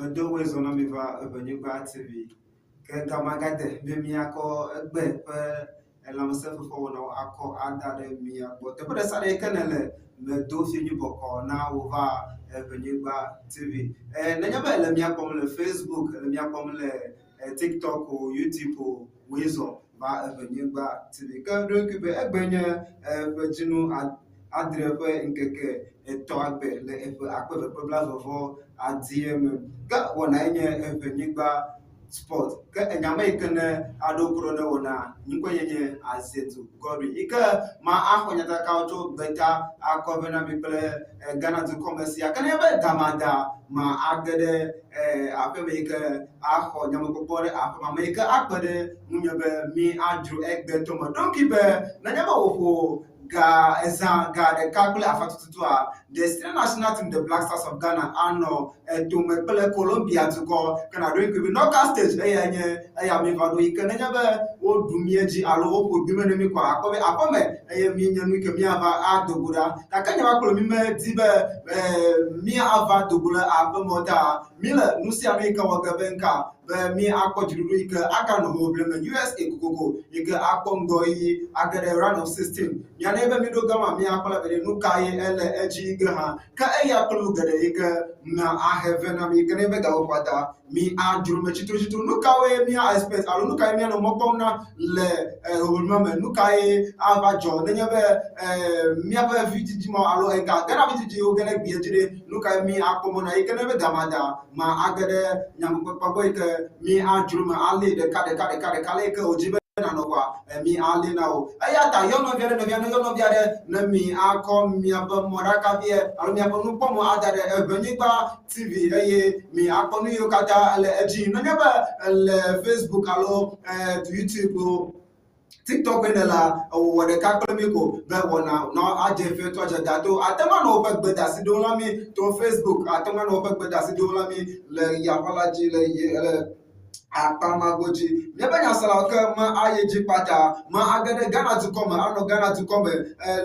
Medowe zona mi va Benugba TV. Ke gamagade be mi ako egbe pe elamse fofo na ako ada de mi ako. Te pede sare kenele me do fi ni boko na ova Benugba TV. Na nyaba ele mi ako le Facebook, ele mi ako le TikTok ou YouTube ou Wezo va Benugba TV. Ke do ki be egbenye bejinu adrebe nkeke eto agbe le efe akwe be bla vovo adiem ga wona enye Benugba sport ka enyama ikene adokro na wona nyikwenye azetu gori ike ma ahonyata ka oto beta akovena mikle Ghana to commerce akane be damada ma agede apebe ike aho nyamokopore apama me ike akpede munyebe mi adru egbe to mo donki be na nyama ofo ga de calculate afatutu a the senior national team the Black Stars of Ghana ano to mekpele Colombia to go kana do ikwe knockout stage eya mi vado ikenenya be o dumieji alo o podime no mi kwa akome eya mi nyanu ke mi ava adogura takanya wa kolo mi me dibe mi ava dogura abemota mi le nusi America wa gabenka be mi akojuru ike aka no ho bleme USA kokoko ike akpongo yi agade round of 16 yana ebe mi do gama mi akpala be nu kai ele eji ige ha ka eya kolo gade ike na aheve na mi kene be ga opata mi ajuru me chitru nu kawe mi a expect alo nu kai mi no mopom na le holma me nu kai ava jo nenya be mi ava vitiji mo alo e ga gara vitiji o gele biejire nu kai mi akomo na ikene be gamada ma agade nyam papa ike mi ajuru ma ale de kale ke ojibe na no kwa mi ale na o ayata yo no viare na mi akom mi aba moraka vie alo mi aba nu pomo adare Benugba TV eye mi akonu yo kata le eji no nyaba le Facebook alo YouTube TikTok la wode kaklemiko be wona no ajefe to ajadato atema no pegbe dasi do la mi to Facebook atema no pegbe dasi do la mi le yavalaji le Apamagoji nebanya salaka ma ayeji pata ma agade Ghana to come ano Ghana to come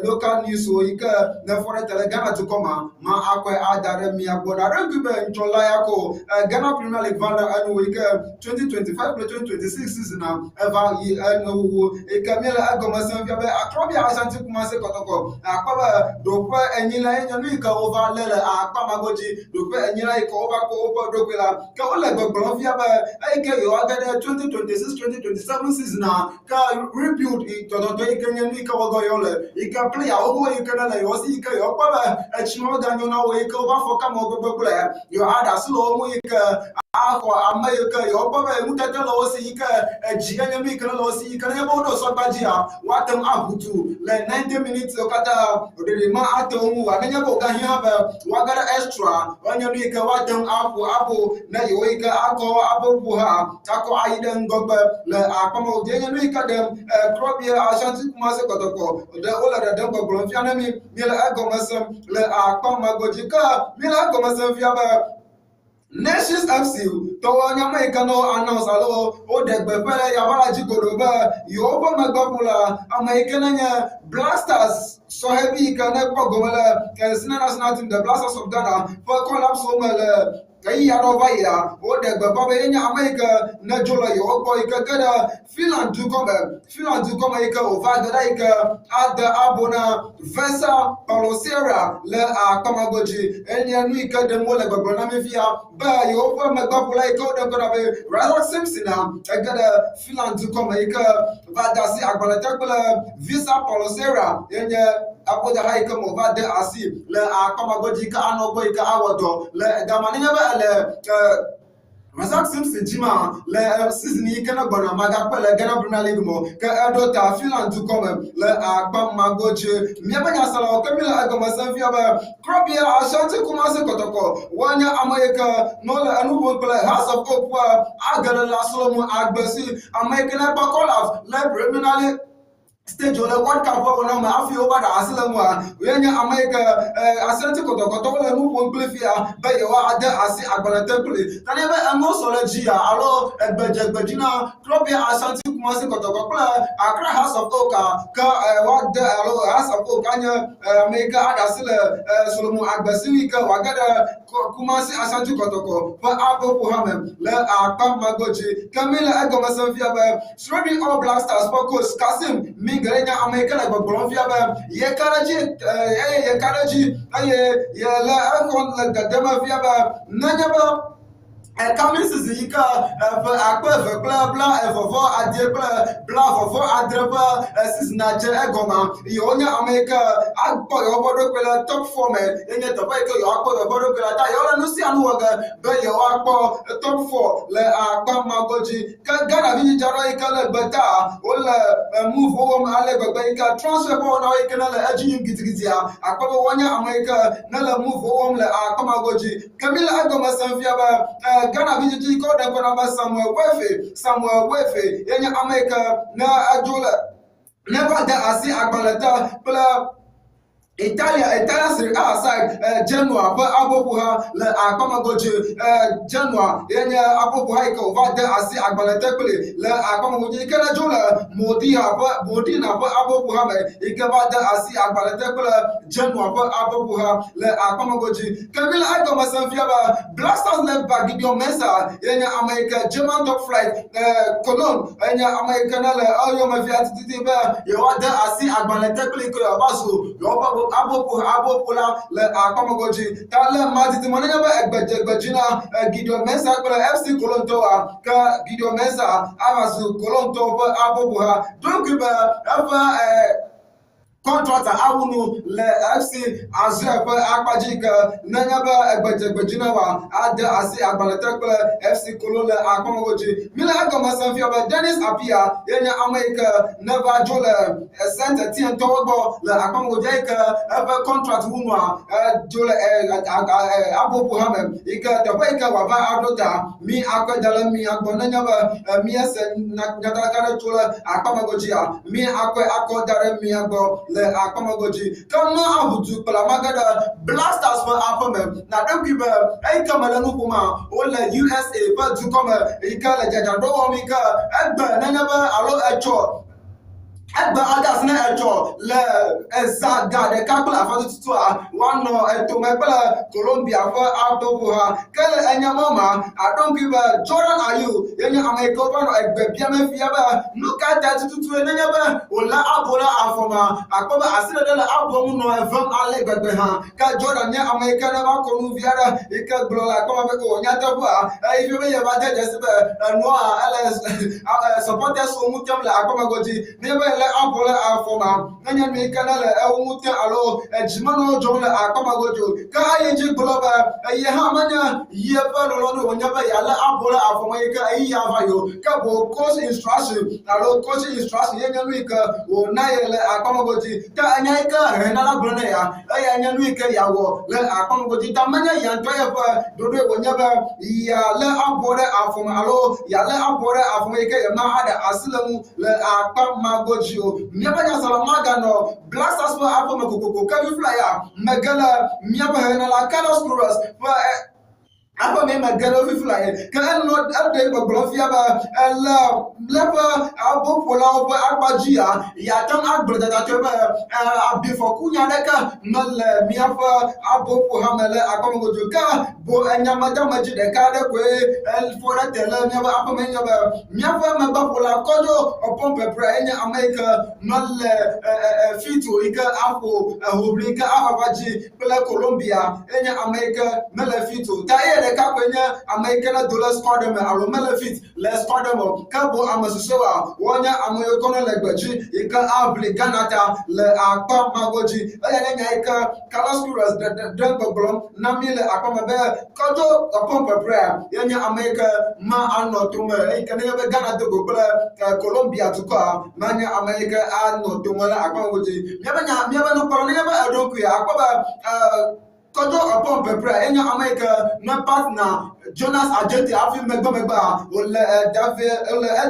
local news so ika na for tele Ghana to come ma akwe adare mi agbona regube nchola yako Ghana Premier League vanda anu ika 2025-2026 season eva yi anu ika mele agomasa via be akrobia Ashanti Kumase Kotoko akwa dokwa enyila enyanu ika over lele Apamagoji dokwa enyila ika over dokwela ka ole gbogbon via be you agade 2026-2027 season ka rebuild itododo ikenya ni ka wogo yole ika player ogo ikena le yosi ika yo pa echimo ganyo na wo ika over for ka mo gbogbo player you ada slow mo ika ako amayika yo pa mutata lo si ika ejiganya mi kana lo si ika ya bodo so bajia watem abutu le 90 minutes okata odere ma atom wa nanya bo ga hia ba wagara extra onyo ni ika watem abu na yo ika ako abu ha tako aiden gogbe le akpamo denya no ikadem krobia Ashanti Kumase Kotoko de ola de dembo blonfiana mi le agomesem le akpama gojika mi le agomesem fiaba Nations FC to nyama ikano announce alo o de gbepele yabara jigoro ba yo bo magbapula amaikanya Black Stars so heavy can pogomela kesina national team the Black Stars of Ghana for collapse omele kai adova ya o de gbapa be nya America na jola yo boy kada Finland do come ika over the ika ada abona Versa Palosera le akamagoji enya nu ika de mole gbagbo na mefia ba yo for magbapula ika o de kada be Razak Simpson kada Finland do come ika vadasi agbalata Visa Palosera enya apoda haika mo va de asi le akamagoji ka anogo ika awodo le gamaninya ba le Razak Simpson jima le season yi kana gbona maga pele Ghana Premier League mo ka edota Finland to come le akpamagoji miabanya sala o kamila agomasa via ba krobia Ashanti Kumase Kotoko wanya America no le anubo pele House of Hope agala la Solomon agbesi America na bakola le Premier League stage ole World Cup wona ma afi over da asile mu a yenya America asante kotokoto wala nu won play fia ba ye wa ada asi agbalata play tani be amo sole ji a alo egbejina club ya asante kumasi kotokoto Accra House of Oak ka wa da alo House of Oak anya America ada asile Solomon Agbesini ka wa gada kumasi asante kotoko ba abo Muhammad le akam magoji Camila agoma sanfia ba Srodi All Black Stars focus Kasim Garenya America like Bolivia, ye Karaji, ye la Akon like the Demavia, Nanyaba. Coming to the Aqua, blah, blah, for Adebla, blah, for Adreba, Sisnaja, Egoma, Ionia America, Agbo, top format, in the tobacco, Aqua, Borogla, Yola Lucian Waga, Bayo Aqua, top four, Le Aqua Magoji, Gana Vijara, Bata, or move home, Aleba, transfer for now, Canal, Ajin Gizia, Aqua Wanya America, Nella move home, Le Aqua Magoji, Camilla Agoma Sanfiaba. Ghana VGG called them for Samuel Wefe, in America, na Ajola. Never that I see Agbalata, Italia Serie A side Genoa but Abobuha le Akamagoji Genoa yenya Abobuha ko vade asi Agbalata le Akamagoji kana jola Modina but Abobuha me ikavade asi Agbalata Genoa but Abobuha le Akamagoji Camila Agoma Sanfiaba Blasters left back Gideon Mensah yenya America German top flight Cologne yenya America na le Ayo Mafia Titiba yewade asi Agbalata ko yabasu yo Abopola le Akamagoji Tala Matiti Monaba Egbejina Gideon Mensah FC Kolontoa Ka Gideon Mensah Avasu Kolonto Abobuha don't give a contractor Awunu le FC Azure Akpajika Nanyaba Egbejinawa Ada Asi Agbalata FC Kolole Akamagoji Mila Agoma Sanfia Dennis Apia Yenya America Never Jole Center T and Togo le Akamagoja Eva contract Wunwa Jole Abobuhame Ika Tabeka Wava Adota Mi Akadala Mi Agonanyaba Mi Natakara Jole Akamagogia Mi Akodare Mi Ago Akamagoji kama abutu palamagada blasters for apome na dem give ay kamala no kuma ole USA but to come ikala jajado mika egba nanyaba alo echo Egba agas na echo le ezaga de kakula fa tutu a one no eto mebela Colombia for Abobuha kele enyamama I don't give a Jordan Ayew yenya America no egbe biame fiaba look at that tutu enyaba ola abola afoma akoba asire de la abomu no evam ale gbegbe ha ka Jordan nya America na ba konu viara ika glola koma be ko nya taba if you be ba de jesibe no a supporters so mutem la Akamagoji nebe Abola Afoma, Nanya Canala, Elmuta Alo, Jimano John Akamagojo, Kayaji Globa, Yahamana, Yavalo, whenever Yala Abola Afomaka, Yavayo, Cabo, course instruction, Alo, course instruction, Yanamika, or Nayala Akamagoji, Tanyaka, Renala Brunea, Ayanamika Yawo, let Akamagoji, Tamana Yantaya, Dodo, whenever Yala Abola Afomalo, Yala Abola Afomaka, Yamada Asilamu, let Akamagoji. Nyabanya salamaga no blasters for apple makoko kavi flyer magala nyabanya la Carlos Cruz Apa me magalo fi fly kan no ade ba blofia ba la lepa abo pola obo agbajia ya tam agbada da tebe abi for kunya deka no le mi afa abo po hamele akomogojo ka bo anyama jama ji de ka de ko el fora tele mi ba apa me nyaba mi afa me ba pola kojo opon pepre enya America no le fitu ika afo hoblika afabaji pela Colombia enya America mele fitu ta Kakwenya American dollar squad them alomela fit let's squad them kabo amasusewa wonya amoyokono legbaji ika abli ganata le akpa magoji ayanya ika Carlos Drenko blom namile akpa mabe kojo opompe prayer yenya America ma anotume ika nebe Ghana to go Colombia to ka manya America anotume akpa magoji nyabanya no parole ba adoku ya akpa kojo upon pepra enya America na partner Jonas Ajeti afi megba ole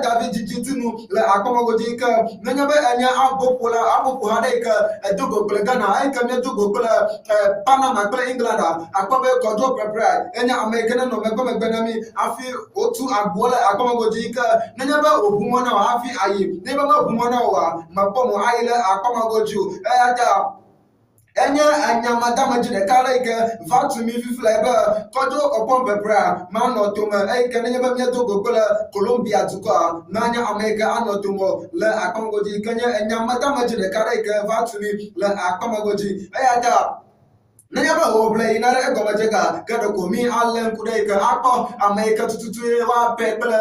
David Jitinu le akomogoji ka nenya be enya abopo hade ka dogo Ghana ai ka me dogo Panama England akwabe kojo pepra enya America no megba na mi afi otu agbola akomogoji ka nenya be obumo na afi ayi ne be obumo na wa mapomo ayi le akomogoji ata enye anyamada majide kala ike vatumi fifla ebe kojo opon pepra ma no tuma ike nenye be mieto gogola Colombia tuko nanya America anotumo le akongoji kenye anyamada majide kala ike vatumi le akongoji ayata nanya ba oble inare egomajega gado komi allen kude ka akpo America tututu wa peple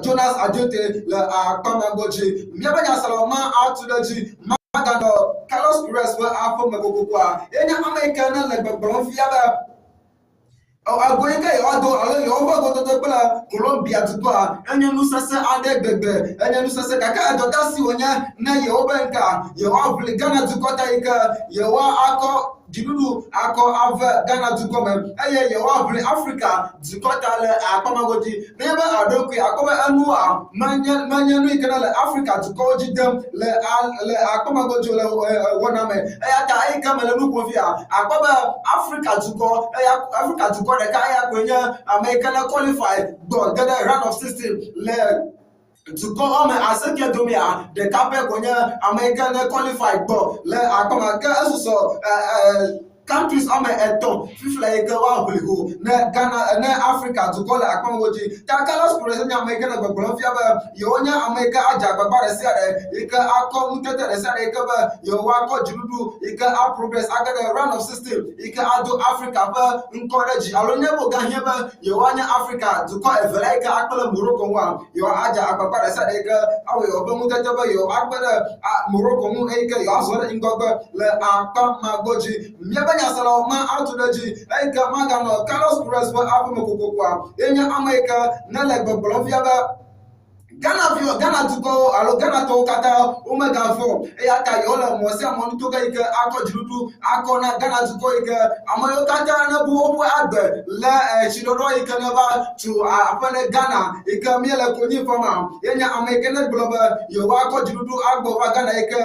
Jonas Ajote le akongoji miabanya salama atudaji Magano Carlos Perez wa afọ megokwa enya America na le gbọgbọrọ fiaba agboyinka yodo alo yobo gototo pela Colombia tupa enya nusase ade gbegbe enya nusase kaka adodasi onya na yobo nka yo Ghana tukota ika yo akọ Jidudu ako ave Ghana tukome eye yo Africa tukota le akpamagoji neba adoku akobe anua manya nu ikana le Africa tukoji dem le akpamagoji le woname aya ta ika mele nu kofia akobe Africa tuko aya Africa tuko de kaya kwenya America na qualify go get a round of 16 le to go on aseke domia the cape konya American qualified go le akoma ka so countries on my eton fifla ega wa holigo na Ghana na Africa to go le akoma woji ka Carlos Perez nya American gbogbo fia ba yonya America aja gbagba re sia ika akọ mutete re sia ika ba yo wa ko jirudu ika a progress aga the round of 16 ika ado Africa ba encourage alonya bo ga hia ba yo anya Africa to go evela ika akpala Morocco wa yo aja agbagba re sia ika awo yo ba mutete ba yo akpala Morocco mu ika yo aso re ngogba le akpa magoji miaba sala ma atudaji ika magano Carlos Perez ba afu mokokwa enya America na le gbogbo fiaba Ghana to go alo Ghana to kata omega 4 ya ka yo le mo se mo to ga ike akọjirudu akọ na Ghana to go ike amoyo kata na bu opu agbe le chidodo ike na ba to apele Ghana ike miele ko ni fama enya American global yo akọjirudu agbo ba Ghana ike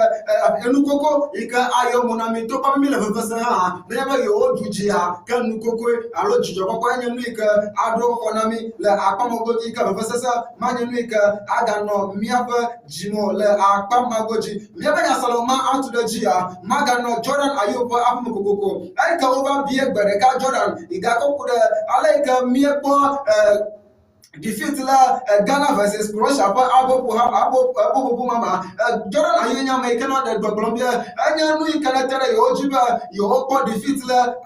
enukoko ike ayo monami to pa mi le fese ha na ba yo duji ya kan nukoko alo jijo ko enya nu ike ado konami le apamogo ike fese sa manye nu ike agano miaba jimo le akpamagoji miaba ya saloma atudajiya magano Jordan Ayobo afumukoko aika over bie gbere ka Jordan igako kude alaika miebo defeat la Ghana versus Croatia pa abo mama Jordan Ayonya American de Colombia anya nu ikana tere yo jiba yo ko defeat la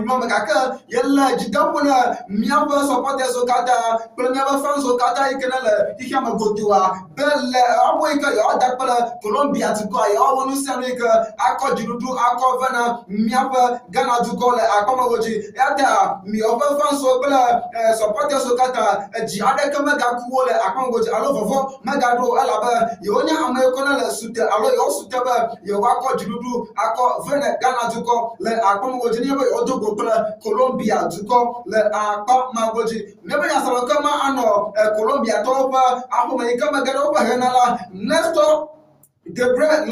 mama kaka yella jidapona miaba support so kata premier fans so kata ikana la ikama gotiwa belle abo ika yo dakpala Colombia to go yo wonu sanika akọjirudu akọvana miaba Ghana to go le akọmagoji yata mi over fans so bela support so kata ade kama ga kuole akongoji alo fofo magado alaba yonya amayekona le sute alo yo sute ba yo wako jirudu ako vene Ghana tuko le akongoji ni ba odogo pla Colombia tuko le akpa magoji nebe ya sala kama ano Colombia toba ako mayekama gado ba henala nesto Gabriel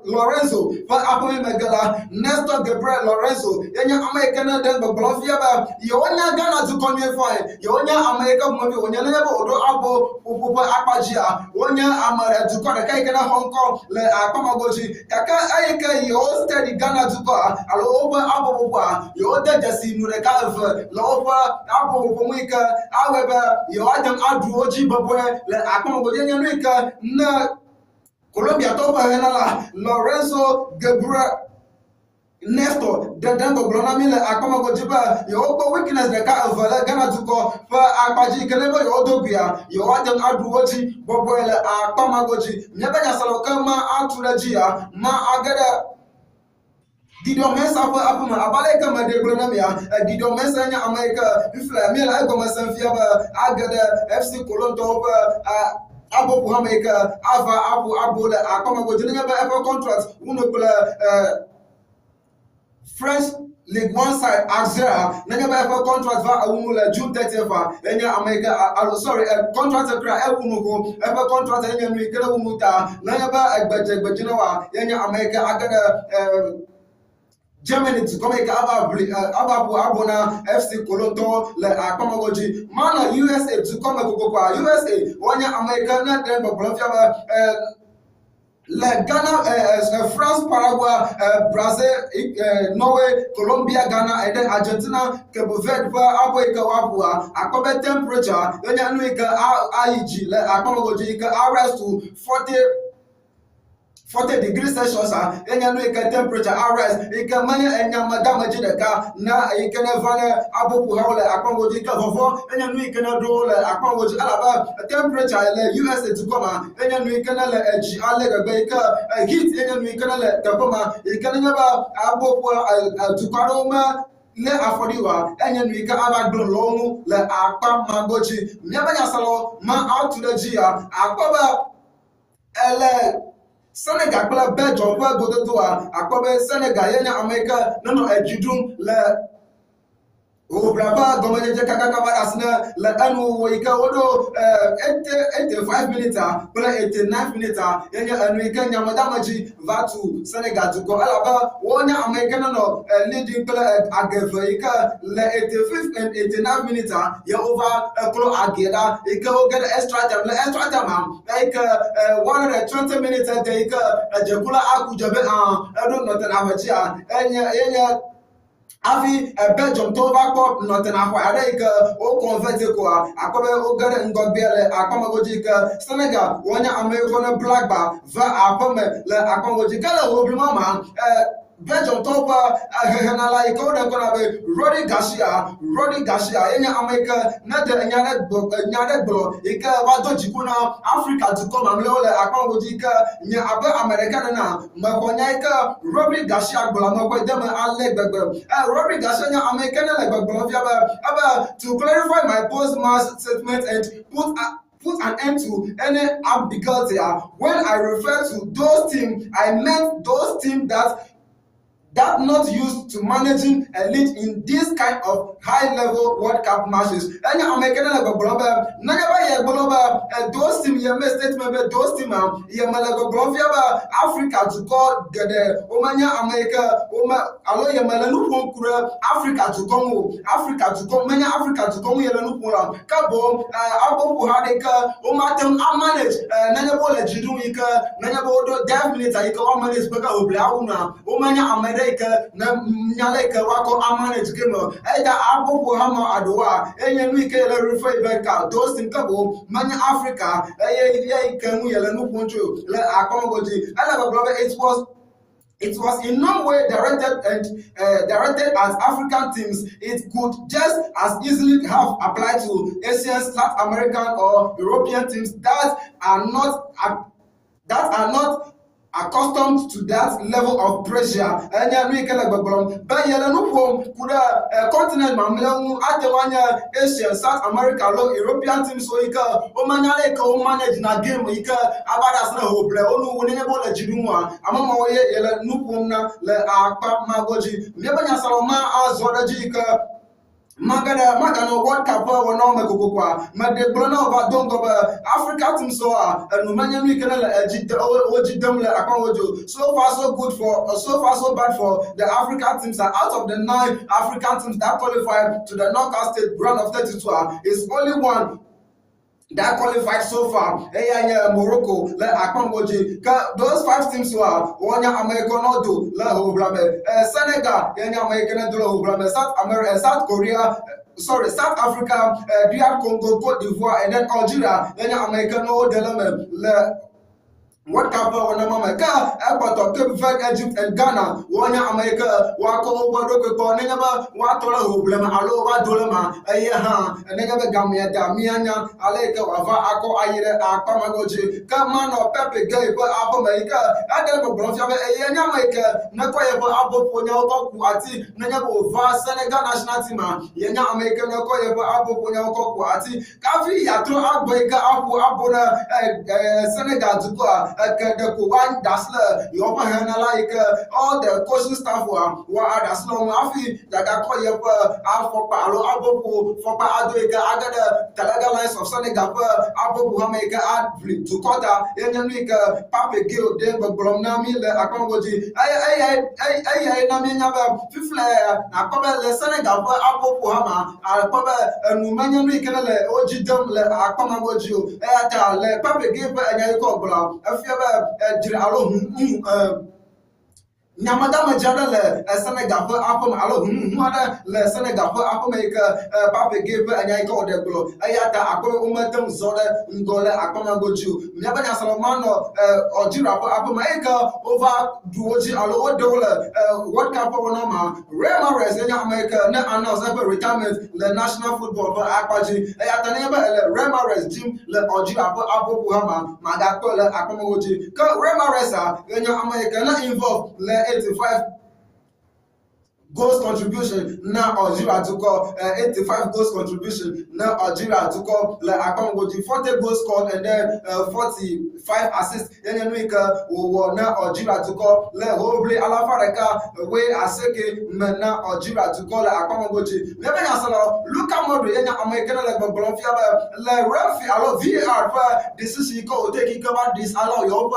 Lorenzo fa apomi megala Nestor Gabriel Lorenzo yenya American den Bolivia ba yonya Ghana to come fine yonya America mo bi onya na ba odo abo popo apajia wonya amara to come kai kana Hong Kong le akamagoji kaka ayika yo steady Ghana to go alo oba abo popo yo de jasi nu recave lo oba abo popo muika aweba yo adam adu oji babo le akamagoji yenya nuika na Colombia topa henala Lorenzo Gabriel Nestor Dango Blonami le akoma gojiba yo go weakness de ka avale Ghana tuko fa akpaji kelebo yo dobia yo adam aduoji boboele akoma goji nyabanya saloka ma atulajia ma agada Dido mesa fa apuma abale kama de Blonamia Dido mesa nya America ifla mela agoma sanfia ba agada FC Colonto abo America ava abo le akoma go jenya ba ever contract uno pela French League One side Axera nanya ba for contract va awunu le June 30th enya America sorry contract kra ewunu ko ever contract enya mi kele wunu ta nanya ba egbeje na wa enya America agada Germany to come abona FC Cologne le akpamagoji mana USA to come kwa USA wanya America na den Bolivia le Ghana, France, Paraguay, Brazil, Norway, Colombia, Ghana, and then Argentina, Cabo Verde, Aboika, Wapua, Akobe temperature, then Yanuika, IEG, le Akpamagoji, RS to 40 degrees Celsius enya no ika temperature RS ika manya enya madama jideka na ika na vana abopu hawle akwangoji ika fofo enya no ika na do le akwangoji alaba temperature le USA to come enya no ika na le edge ale gbe ika heat enya no ika na le kapoma ika na ba abopu to kwaroma le afodiwa enya no ika aba gbo lomu le akpa magoji nyabanya salo ma out to the gia akpa ele Senegal kpla Belgium kwa godo akpobe Senegal yenya America nano ejidum le Obraba gomenye kaka asna le anu woika wodo 85 minutes kpla 89 minutes yenya America nyamadamaji vatu Senegal to go alaba wonya America nano leading kpla agveika le 85 and 89 minutes ya over klo ageda ika ogeda extra time like 120 minutes ika jekula akujabe edo noten abajia enya avi Belgium to back up nothing akwa o convert ko akobe o gare ngobiele akamagoji ka Senegal wonya American black bar va apome le akamagoji kala obi mama Belgium to ba na like o de gonna be Rodi Garcia enya America na de nyane bro ika ba do jikuna Africa to come amle le akamagoji ka nya abe American na makonya ika Rodi Garcia bla mako dem ale gbegbe Robert Garcia American to clarify my post-match statement and put an end to any ambiguity. When I refer to those teams, I meant those teams that not used to managing elite in this kind of high-level World Cup matches. Any American global, those teams you made statement those teams you Malaga Africa to go get the Omania America alo you Malanu Africa to come many Africa to come Yelanu Cabo Abo Hadeka Omatem manage Nanabo Legiduika Nanabo 10 minutes I can manage Baka Oblauna Omania America na nyaleka wako amanage kemo either abopo hama adoa enye nuike le refer beka those in kabo manya Africa ye kemu yele no poncho le akomogoji ala brother it was in no way directed at African teams. It could just as easily have applied to Asian, South American or European teams that are not accustomed to that level of pressure. Enya no ikele gbogborom ba yele no pom kuda continent mamle atewanya Asia, South America, European teams so ika o manyale ka o manage na game ika abada na hoble onu wonene bola jidunwa amama wo yele no pom na le akpa magoji nebanya saloma azoda jika Magano World Cup or no Megokwa, Made Blona of Dongo, Africa team so Numania Mikana Ojidamle Akonjo. So far so good so far so bad for the African teams are out of the 9 African teams that qualified to the knockout stage round of 32 is only one that qualified so far. Morocco, Akpangoji. Those 5 teams were one American do La Hoblame, Senegal, American do Hoblame, South Korea. Sorry, South Africa, DR Congo, Cote d'Ivoire, and then Algeria, American Delame. What Cup on America, Ecuador, Cape Verde, Egypt, and Ghana, one America, Wako, Wadoko, Nenaba, Watola, Hublema, Aloha, Dolema, Ayaha, and Nenaba Gamia, Damiana, Aleka, Ava, Ako, Ayre, Akamagoji, Kamano, Pepe, Gay, America, Adamo, Bronfia, Ayana, Nakoya, Abo, Ponyo, Kuati, Nenabo, Va, Senegal National Team, Yana American, Nakoya, Abo, Ponyo, Kuati, Kafi, Yatro, Abeka, Abu, Abona, Senegal, to go. the one that's the upper hand like all the coaching staff were that's long afi that I call you for Palo Abopo for Adoega Agada Talaga lines of Senegal Abopo Hameka ad to Kota Enyanika Papa Gil Denver Bromnami le Akongoji I Namiaba Fifle Akoba le Senegal Abopo Hama Akoba Numanian Canale Oji Dum le Akomagoju Eata le Papa Gil and Yakobla Alo Nyamadama Jadale, a Senegal Apom Alo, le Senegal Apomeka, Papa gave and I called the blow. Ayata Apo Umatum Zola, Ngole Akomagoju, Nabana Salamano, or Jirapo Apomeka, over Duoji Alo Dola, what Caponoma, Remares in America, announced ever retirement, the national football for Aquaji, Ayataneba, Remares, Jim, le Ojirapo Apo Puhama, Magakola Akomagoji, Remaresa, in America, not involved. 85 goals contribution now Algeria to call 85 goals contribution now Algeria to call like Akongoji 40 goals scored and then 45 assists in the week now Algeria to call like Hobli Alafareka way Aseke now Algeria to call like Akongoji never answer Luka Modri in American like Bolofia like Rafi allow VAR decision go take it cover this allow your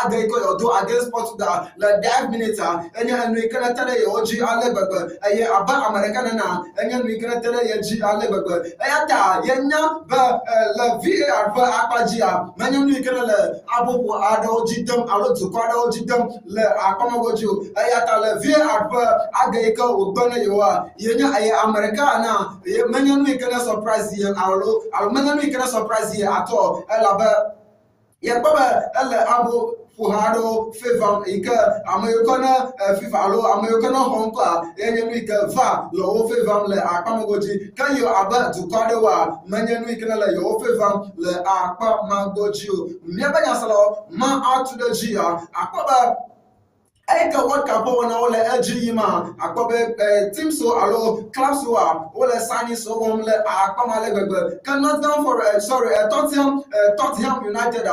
Ageko your do against Portugal like 5 minutes and you can tell you OG aye aba American na enye mi kana tele ye ji ale gbegbe ayata yenya ba la VAR ba akpajia menye mi kana le abobo ado jidam alo tuko ado jidam le akomagoju ayata le VAR ba agaika ogbona yoa yenya aye American na menye mi kana surprise ye alo menye mi kana surprise ye at all ela ba ye baba ele abo Fuhado, Fivam, Ika, Americana, Fifalo, Americana Honka, Enyamika, Va, Lo Fivam, Le Akamagoji, can you abba to Kadawa, Manyanika, Yo Fivam, Le Akpa Magoju, Nebanyasalo, Ma out to the Gia, Akaba. Eka what kapo na ole ejima akobe team so alo club so ole signing so le akama le cannot down for Tottenham United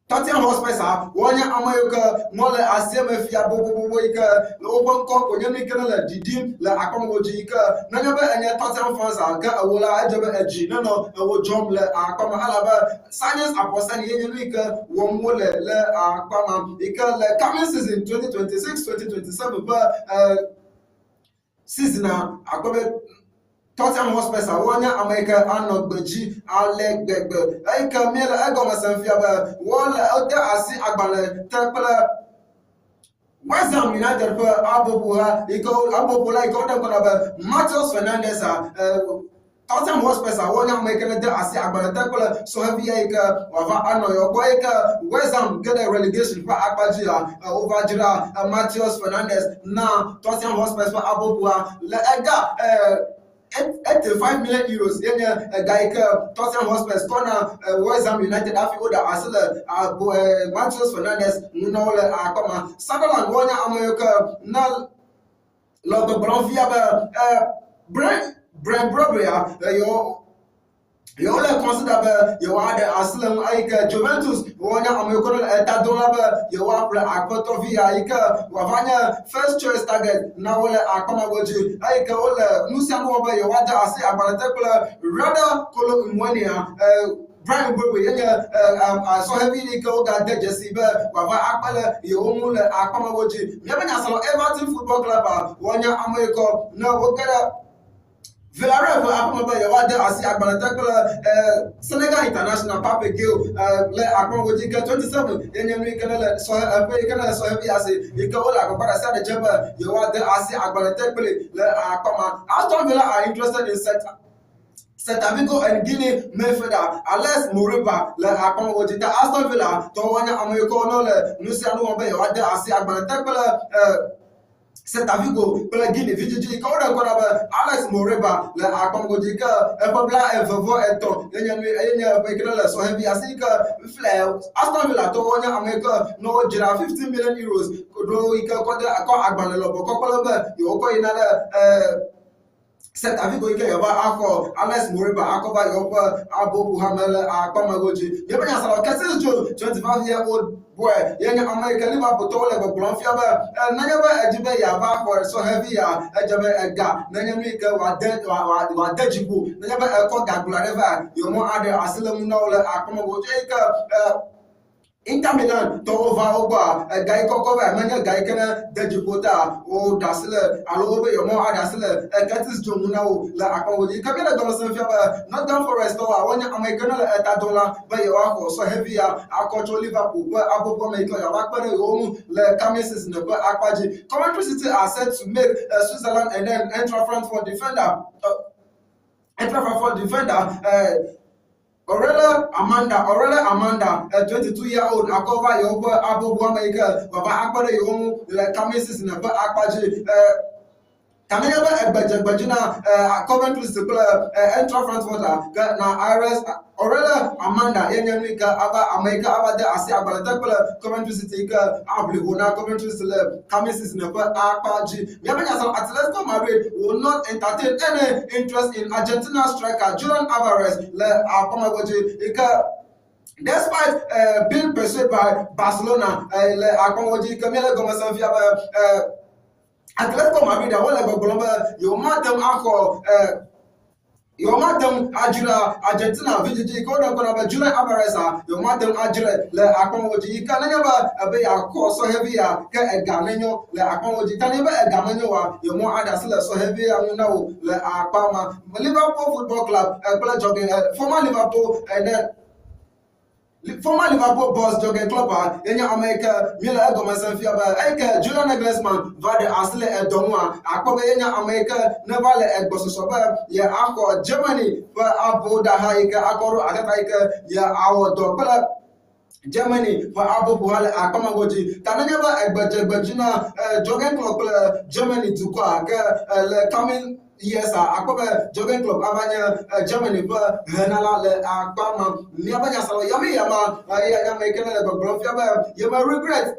Tottenham Hotspur wanya amayoka mole asieme fia bobo ika no bon ko nyami kana la didim la akomoji ika nanyabe enya Tottenham fans aga awola ajabe eji no wo jom le akoma alaba science apostle yenye ika wo mole le akoma ika le coming season 2026-2027 ba season akobe Tottenham Hotspur wanya America anogbeji alegbegbe ika miela agoma sanfia ba wala oda asi agbale tepela West Ham United for Abobuha iko Abobola iko dem kona ba Matheus Fernandes Tottenham Hotspur wanya America de asi agbale tepela so heavy ika wava anoyo ko ika West Ham get a relegation for Akpaji over Jira Matheus Fernandes na Tottenham Hotspur for Abobuha le ega 85 million euros in a guy Tottenham Hotspur corner West Ham United afi oda asile Matheus Fernandes no le akoma Sunderland wonya America na lo Bronvia ba Brent Brobry you only consider you are the Aslam Aika Juventus, one American Tadolaba, you are Akotovia Ika, Wavanya, first choice target, now Akomagoji, Aika Ola, Nusamoba, you want to say about a particular rather Colo Umwania. Brian Burby, I saw heavy nickel that Jesse Wava Akpala, Yomula Akomagoji, never saw Everton Football Club, one year America, no, what get up. Villarreal for Akomaba Yawade Asi Agbanatakola Senegal International Pape Gil le Akongoji 27 Enyemi Kanala so Kanala so heavy as Ikola Akobara Sada Jeba Yawade Asi Agbanatakola le Akoma Aston Villa are interested in Celta Vigo and Guinea Mayfielder Alex Moriba le Akongoji ta Aston Villa to wana Americo no le Nusianu Obe Yawade Asi Agbanatakola Celta Vigo, Pelagini, Vijiji, Koda Koraba, Alex Moriba, La Akongojika, Pabla, and Favo Eto, Enya Pekala, so heavy Asika, Flair, Aston Villa, Tonya, America, no Jira, 15 million euros, Kodo, Ika, Koda, Agbanelo, Kokolaba, Yoko, set avigo ike yoba ako Alex Moriba akoba yoba Abu Hamel Akpamagoji yebanya sala kesi jo 25-year-old boy yenga America Liverpool to le gbon fi aba nanya ba ejibe ya ba ko so heavy ya ejibe ega nanya mi ke wa dejibu nanya ba ko gagula reva yomo ade asile na ole Akpamagoji ka Inter Milan to over guy kokova manya guy kana dejipota o dasle alo be yomo adasle katis jomuna o la akwawoji kabela dola sanfia ba not down for rest o awanya americana la eta dola ba yo ako so heavy ya akocho Liverpool ba abobo make ya ba pare yo le Camesis ne ba akwaji Coventry City are set to make Switzerland and then enter front for defender Aurelia Amanda, a 22-year-old, Akova Yoba, Abu Maker, Baba Akbada Yomu, like Camesis in a Akbaji, Kanayaba Bajina, Coventry Supply, Entra Frankfurt, now Iris, Aurelia Amanda, Enyamika, Aba America, Abada, Asia, Balatapala, Coventry City, Ablihuna, Coventry Celeb, Camesis in a Akbaji. Yabana Atletico Madrid will not entertain any interest in Argentina striker Julian Alvarez, Akpamagoji, despite being pursued by Barcelona, Akpamagoji, Camila Gomez, Atletico Madrid, you want them alcohol. Your madam Ajula Argentina VGG Koda Konaba Julian Alvarez, your madam Ajula Le Akwamoji, can never obey a course so heavy a Gameno, Le Akwamoji, can never a Gamenoa, your more Adasilla so heavy and no Le Akpama, Liverpool Football Club, jogging, former Liverpool, and then former Liverpool boss Jürgen Klopp in America Mila Gomez and Fiaba Eke Julian Nagelsmann Vade Asle Edomwa Akobe in America Nevale Egbosoba ya Ako Germany for Abu Dahaika Akoro Atataika ya our Dokala Germany for Abu Buhal Akamagoji Tanaba Egbajina Jürgen Klopp Germany to coming Yes, Akobe Jürgen Klopp Abanya Germany for Henala Akama Miabanya Salo Yami Yama Yamakan you may regret.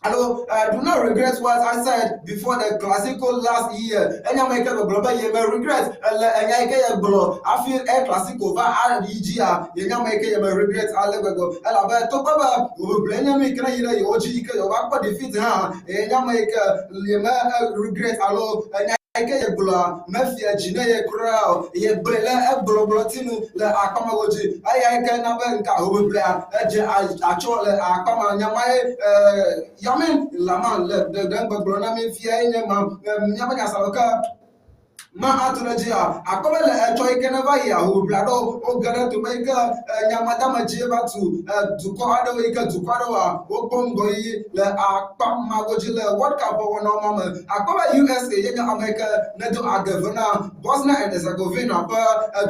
Hello, do not regret what I said before the classical last year. And you make a global, you may regret. And I get a blow. I feel a classical over RDGA. You make a regret. I'll never go. And I talk about who blame me. Can I hear your OG? Your back defeat her. And you make a regret. Hello, and I get a blow. Mafia, Gina, crowd. Ye bela a blotinu. La Akamagoji. I can never go. Actually, Akama Yamai. Yamin Laman the Gambronami Fiaine Yamaka Saloka Ma Atulagia, Akobel Joy Canavaya, who Blado, O Gada to make Yamadama Jeva to Koado Ika to Padoa, Opongoi, Le Akpam Magojila, what cup of one mama, Akoba USA, Yanga America, Neto Agavana, Bosnia and Herzegovina,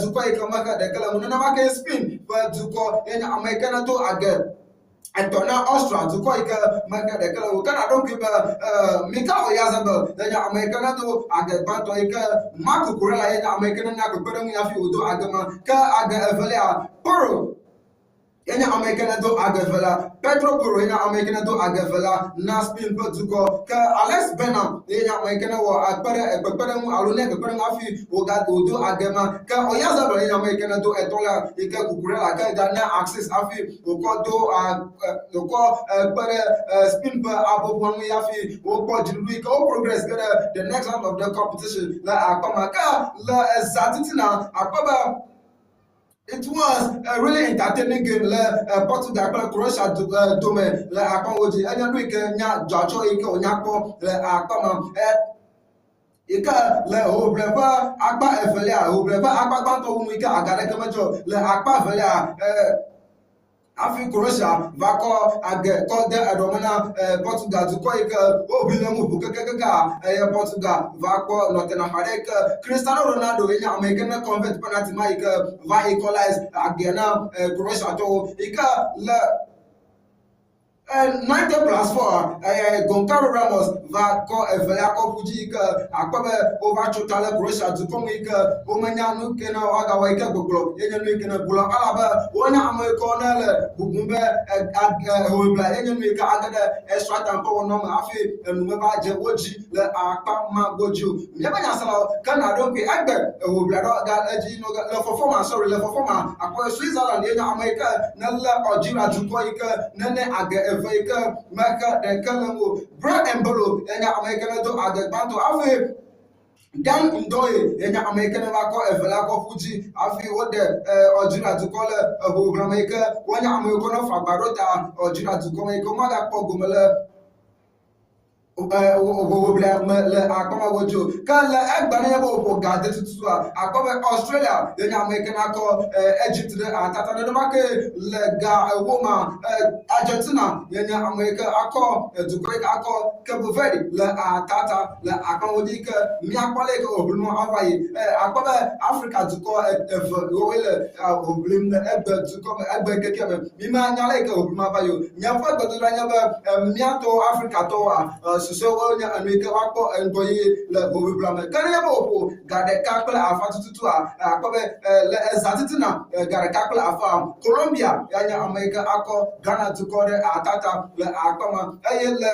to Kamaka, the Kalamunamaka spin, but to call in Americana to again. And now Austria to Koika Maka de Kalukana don't keep Mika Yazabel, then Americana to Agabantoika, Marco Kurela, American Nakapurami, if you do Agama, Ka Aga Evelia, Poro. Yenya Americana do Agavela, Petro Purina Americana do Agavela, Naspin Potuko, Alex Benham, Yenya Americana or Akpere, Peperam, Alune, Peperam Afi, Oga do Agama, Oyazabel, Americana do Etola, Ika Kukurela, Dana Access Afi, Okodo, Spin per Abu Yafi, Oko Juluika, all progress, the next round of the competition, La Akamaka, La Zatitina, Akaba. It was a really entertaining game. Portugal, Croatia, Dome, Akongoji, and Enrique, Jacho, Iko, Nyako, Akama, Ika, Obreva, Akba Evelia, Obreva, Akba Banto, Mika, Agadekamajo, Akba Velia. Afi Croatia, Vako, Kode, Adomana, Portugal, Zukoika, Obilamu, Bukaka, Portugal, Vako, Notena Hareka, Cristiano Ronaldo, American convent penalty, Mike, Va equalize, Agena, Croatia, Ika, 90 plus 4 Goncalo Ramos va evelia kopuji ke akpabe over total Croatia du comme ke omanya nu ke na aga wa ke gbogbo yenye nu ke na bulo alaba wona ameko na le bugumbe hobla yenye nu ke agada extra time po no ma afi enu me ba je oji le akpa ma goju me ba nya sala kana don ke agbe hobla do ga eji no le performance sorry le performance akwa Switzerland yenye America na le ojira ju ko ke nene aga Africa, Mecca, and Kalango, Brad and Bolo, and American at the Banto Afi. Dan Ndoye, and American Mako, Evelako Fuji, Afi, what the Ojira to call a Hobramaka, one American of Barota, Ojira to come a Komaga Pogumala. Akoma wojo kala egbane yebo gade tutu akoma Australia then American ako Egypt atata no make le ga woma Argentina then America ako Dubai ako Cabo Verde le atata le akoma ka mi akwale ko obulmo awaye akoma Africa duko wele obulm egbe duko egbe keke mi ma nyale ka obulmo awayo nyafa godura nyaba miato Africa to so wonya America wako endoyi le boblame kare bo gade kakle afa tutu akobe le ezatitina gade kakle afa Colombia yanya America ako Ghana tukore atata le akoma le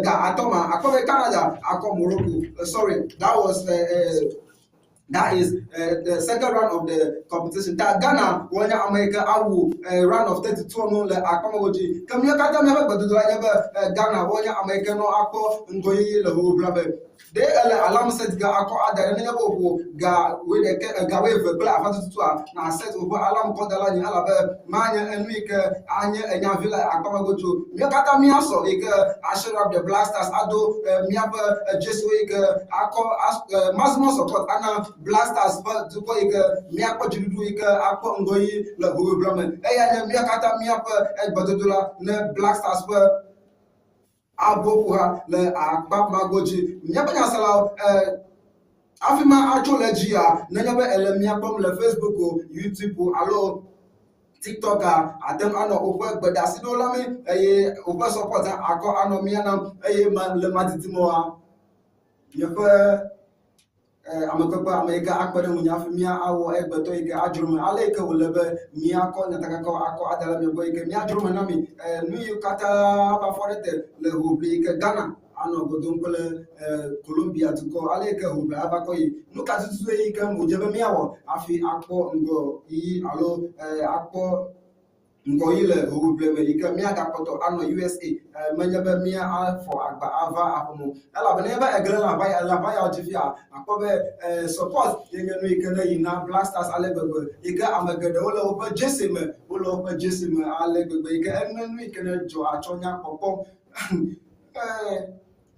ga atoma akobe Canada ako Morocco sorry that is the second round of the competition. That Ghana, one America, awu round of 32 no le akomoji. Kamya kata me ba do Ghana, one America no ako ngoyi le ho blabe. De alam set ga ako adare ne bo ga we de ga we ve bla afatu tutu na set obo alam ko dala ni ala be manya enmike anya enya villa akomojo. Me kata mi aso e ga ashura the Black Stars ado mi aba just we ga ako maximum support ana Black Stars to go mi akpo judu akpo ngoyi le ho blamen ya mi akata mi apa egbododola ne Black Stars abokuha le akpa magoji mi abanya sala afima achology na nyabe ele mi akpom le Facebook YouTube alo TikTok atem ano obo gbedasi do lami obo support akọ ano mi na man le matitimo yefa amakpa America akpere munya mia awo egbeto ike ajurum aleke wolebe mia ko nataka ko ako adala me boy ike mia ajurum na mi nu kata ba forete le hobli ike Ghana ano godon pele Colombia tuko aleke hobli aba ko yi nu ka tutu ike mo jebe mia wo afi akpo ngo yi alo akpo ngoyile obubleme ike mia gapoto ano USA menyebe mia for agba ava apomo ala beneba eglela ba ya otifia akobe support yengenu ike na yina Black Stars alegbegbe ike amegede ole oba jesime alegbegbe ike enenu ike na jo achonya popo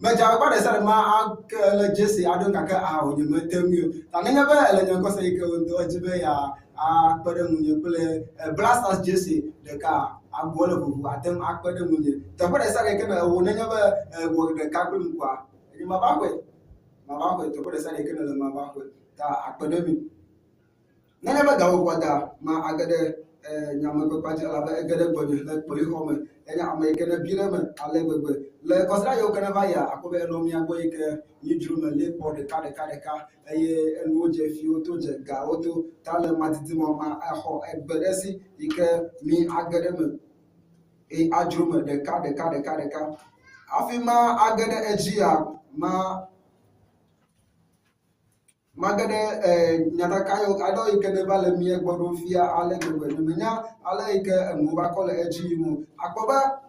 meja kwa de sare ma akele jesi adonga ka onye metemio tanenya be ele nyanko se ike ondo ojibe ya akpere munye pele Black Stars jesi de ka agbole bubu atem akpere munye tabere sare ke na wonenya be wo de ka gbem kwa ni mabakwe tabere sare ke na le mabakwe ta akpere mi nenya be gawo kwada ma agade nyama ko kwaji ala be agade gbonye le poli home enya America na bileme ale gbegbe le kosra yo kana vaya akobe no mi agbo ike ni juru me le po de ka enu je fi oto je ga oto tale matiti mo ma ho egbedesi ike mi agade me ajuru me de ka afi ma agade ejia ma magade nyata kayo ado ike ne vale mi egbodo fia ale gbegbe ni nya ale ike enu ba kole eji mu akoba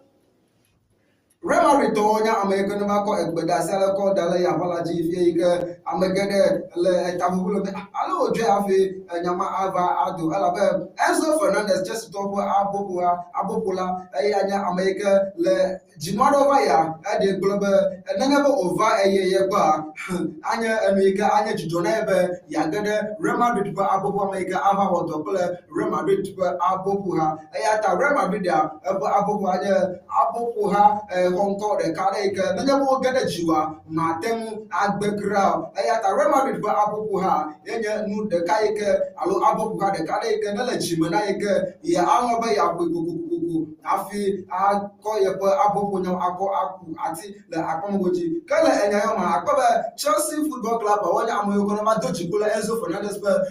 Real Madrid tonya America no mako egbeda sele ko dale ya balaji fie ike amegede le tabulo be alo oje afi nyama ava ado alabe Enzo Fernandez just topo abopula anya America le jimado vaya de global nanga bo over ye gba anya America anya jidona ebe ya gede Real Madrid ba abopo America ava wotopole Real Madrid ba abopo ha ta Real Madrid abopo anya abopo ha konko de kare ke na nyabo gada jiwa ma temu agbegra ayata Real Madrid ba abubu ha yenye nu de kai ke alo abubu ha de kare ke na la jimana ke ya alo ba ya gugugugu afi a ko ye ba abubu nya ako aku ati le akomogoji kala enya yo ma akoba Chelsea Football Club ba wonya amoyo kono ma doji kula Enzo Fernandez ba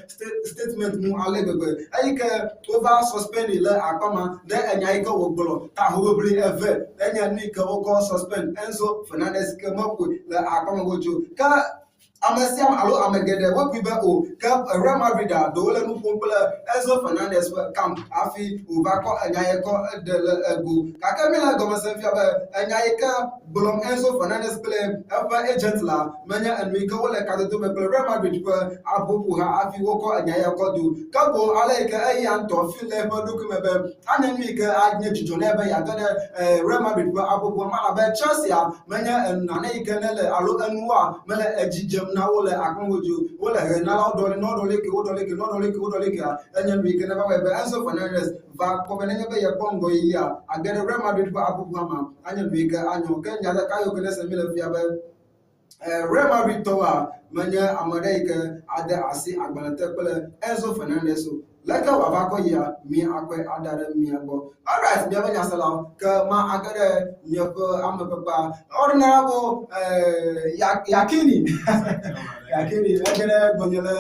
statement mu alegbe ayike over suspend le akoma de enya ike wogbolo ta hobli eve enya ni ke wo suspend Enzo Fernandez ke mako le akomogojo ka amesiam alo amegede wopi be o ka Real Madrid do le nu pomple Enzo Fernandez camp afi ovako enya iko de le ego ka Camila Gomez fia be enya ika bolom Enzo Fernandez play ever agent la menya enwi ka wole ka do me play Real Madrid ko abubu ha afi woko enya iko do ka bo ala ika ayan to fi le ma do me be anenwi ka anya jijo na be ya ga Real Madrid ko abubu ma be Chelsea menya nana ika le alo enwa mele ejijem na wole akongojo wole na la dole no dole ke enya nwi ka na ba be Enzo Fernandez va ko be nya be ya bongo ya agere Real Madrid ko abubu ma anya nwi ka anyo nyada kayo kene semile fia be Real Madrid towa manya amade ke ada asi agbalate pele Enzo Fernandez leka wa ko ya mi akwe adare mi agbo alright mi abanya sala ke ma agade mi ko ampepa ordinary yakini yakini agade bonyele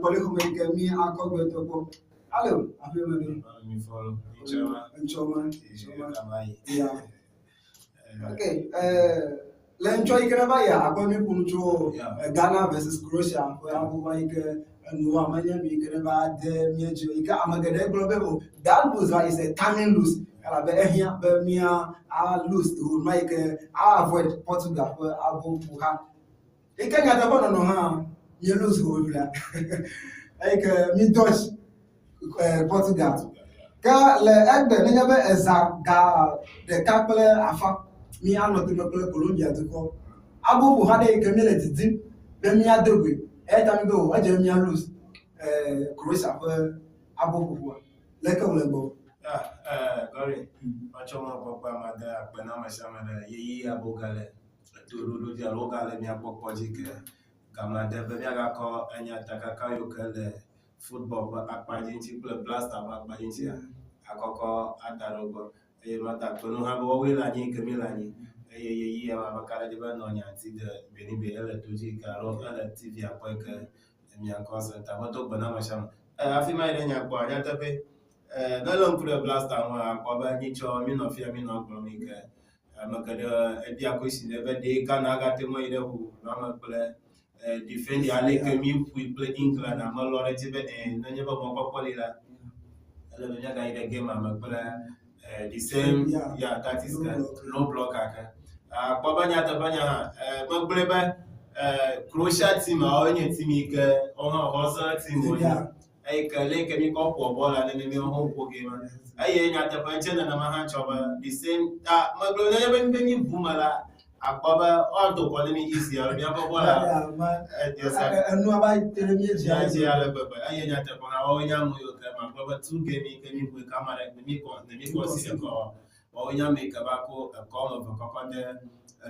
polyhomel ke mi akogbe to ko allo afemene mi follow Nchoma yeah. Okay, lenchoi kena ya akomi puncho Ghana versus Croatia ko abu like no amanya mi kena ba de miejo ika amagade global that lose is a turning lose ala be ehia be mia a lose to like avoid Portugal ko abu buha ika ngata bono no ha ye lose go bla like mi touch Portugal ka le egbe ne nyabe eza ga de kaple afa mi ano te me Colombia to ko abubu ha de kemele titi be mi adogwe e ta mi go aje mi lose Croatia for abubu wa le ka le go gori machoma papa mada pena mashama da yi abogale to dia logale mi apopo jike kama de be ga ko anya takaka yo kale football ba akpajinti play blaster ba akpajinti akoko adarogo mata kono ha bo we la ni kemila ni yi ya ma kala de ba no nya ti de beni be ele to ji ka ro ala tv apo ke mi anko senta moto bana masham afi mai de nya kwa nya tape na lon play blaster wa akwa ba ni cho mi no fia mi no gro mi ke makade e dia ko si de be de kana ga te mo ide hu na ma play defend ale que mi play England am lore ti be na nye ba mo ko la ele be nya ga ide game am play the same yeah that is no block aka kwa banya ta banya mo play ba Croatia team a onye team ke ona hosa team onye ai ka le ke mi ko ko bola ne mi ho ko game ai nya ta banya na ma ha choba the same mo play na be ni bumala akpaba odo ko ni isi ya bi akoko la enu aba teremi eji ya le bebe aye nya te ko na o nya mu yo ke ma akpaba 2 game ke ni ku kamera ni ko si ko o nya me ka ba ko no ko de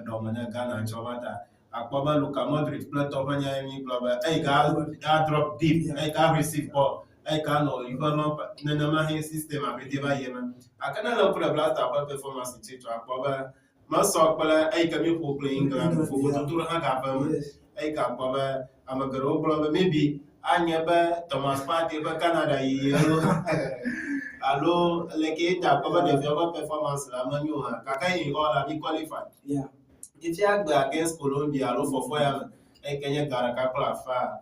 do mana Ghana chobata akpaba Luka Modric play to banya ni club ai ga drop deep ai ga receive ball ai ka no you no na ma system abete ba yema akana la pro blaster ba performance ti to akpaba masok pala ay kami po play England fo tutur ha ga ba ay ka ba amagaro bro maybe anya ba Thomas Partey ba Canada yi allo leke ta ba de performance la manyo ha kaka yi all abi qualified yeah if you against Colombia allo for ya ay kenya gara ka pla fa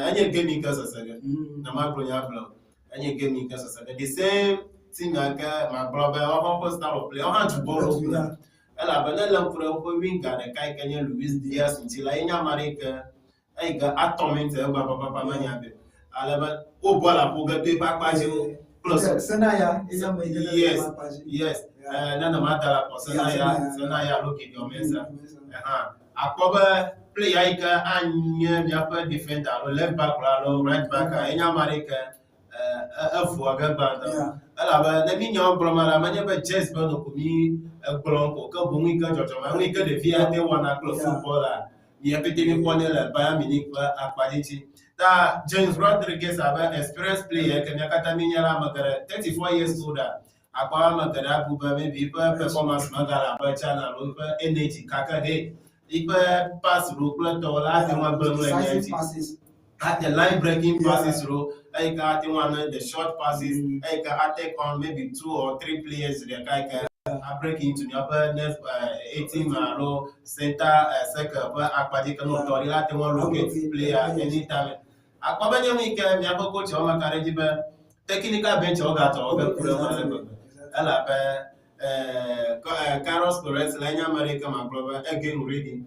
anya game ka sasaga na ma bro nya bro anya game ka sasaga the same team aka ma bro ba ho start of play o ha to ball ela bana la pro ko winga de kai kenya Luis Diaz ntila enya marika ai ga atomente ba papa manya be ala ba o bola ko ga de pa pa plus senaya enya mai yes na mata la ko senaya loki do mesa akoba play aika anya ya pa defender left back la right back enya marika fu aga banda ala ba na mi nyaw bromara manya ba chess ba no kumi glonko ka bungi ka jojo ma ngi ka de via de wana club football ni apete mi pone la Bayern Munich ba akwaditi ta James Rodriguez aba experience player ke nyakata mi nyala magara 34 years old akwa magara buba maybe performance magara ba chana lo ba energy kaka he ipa pass ro kula to la te wa bro at the line breaking passes ro like at one the short passes like attack on maybe 2 or 3 players they like break into the upper next 18 ro center second but akpadi kan no tori la te one locate player anytime akwa banya mi ke mi akoko coach o makare jibe technical bench o ga to o be kure ma le ala be Carlos Perez la nya America ma club again reading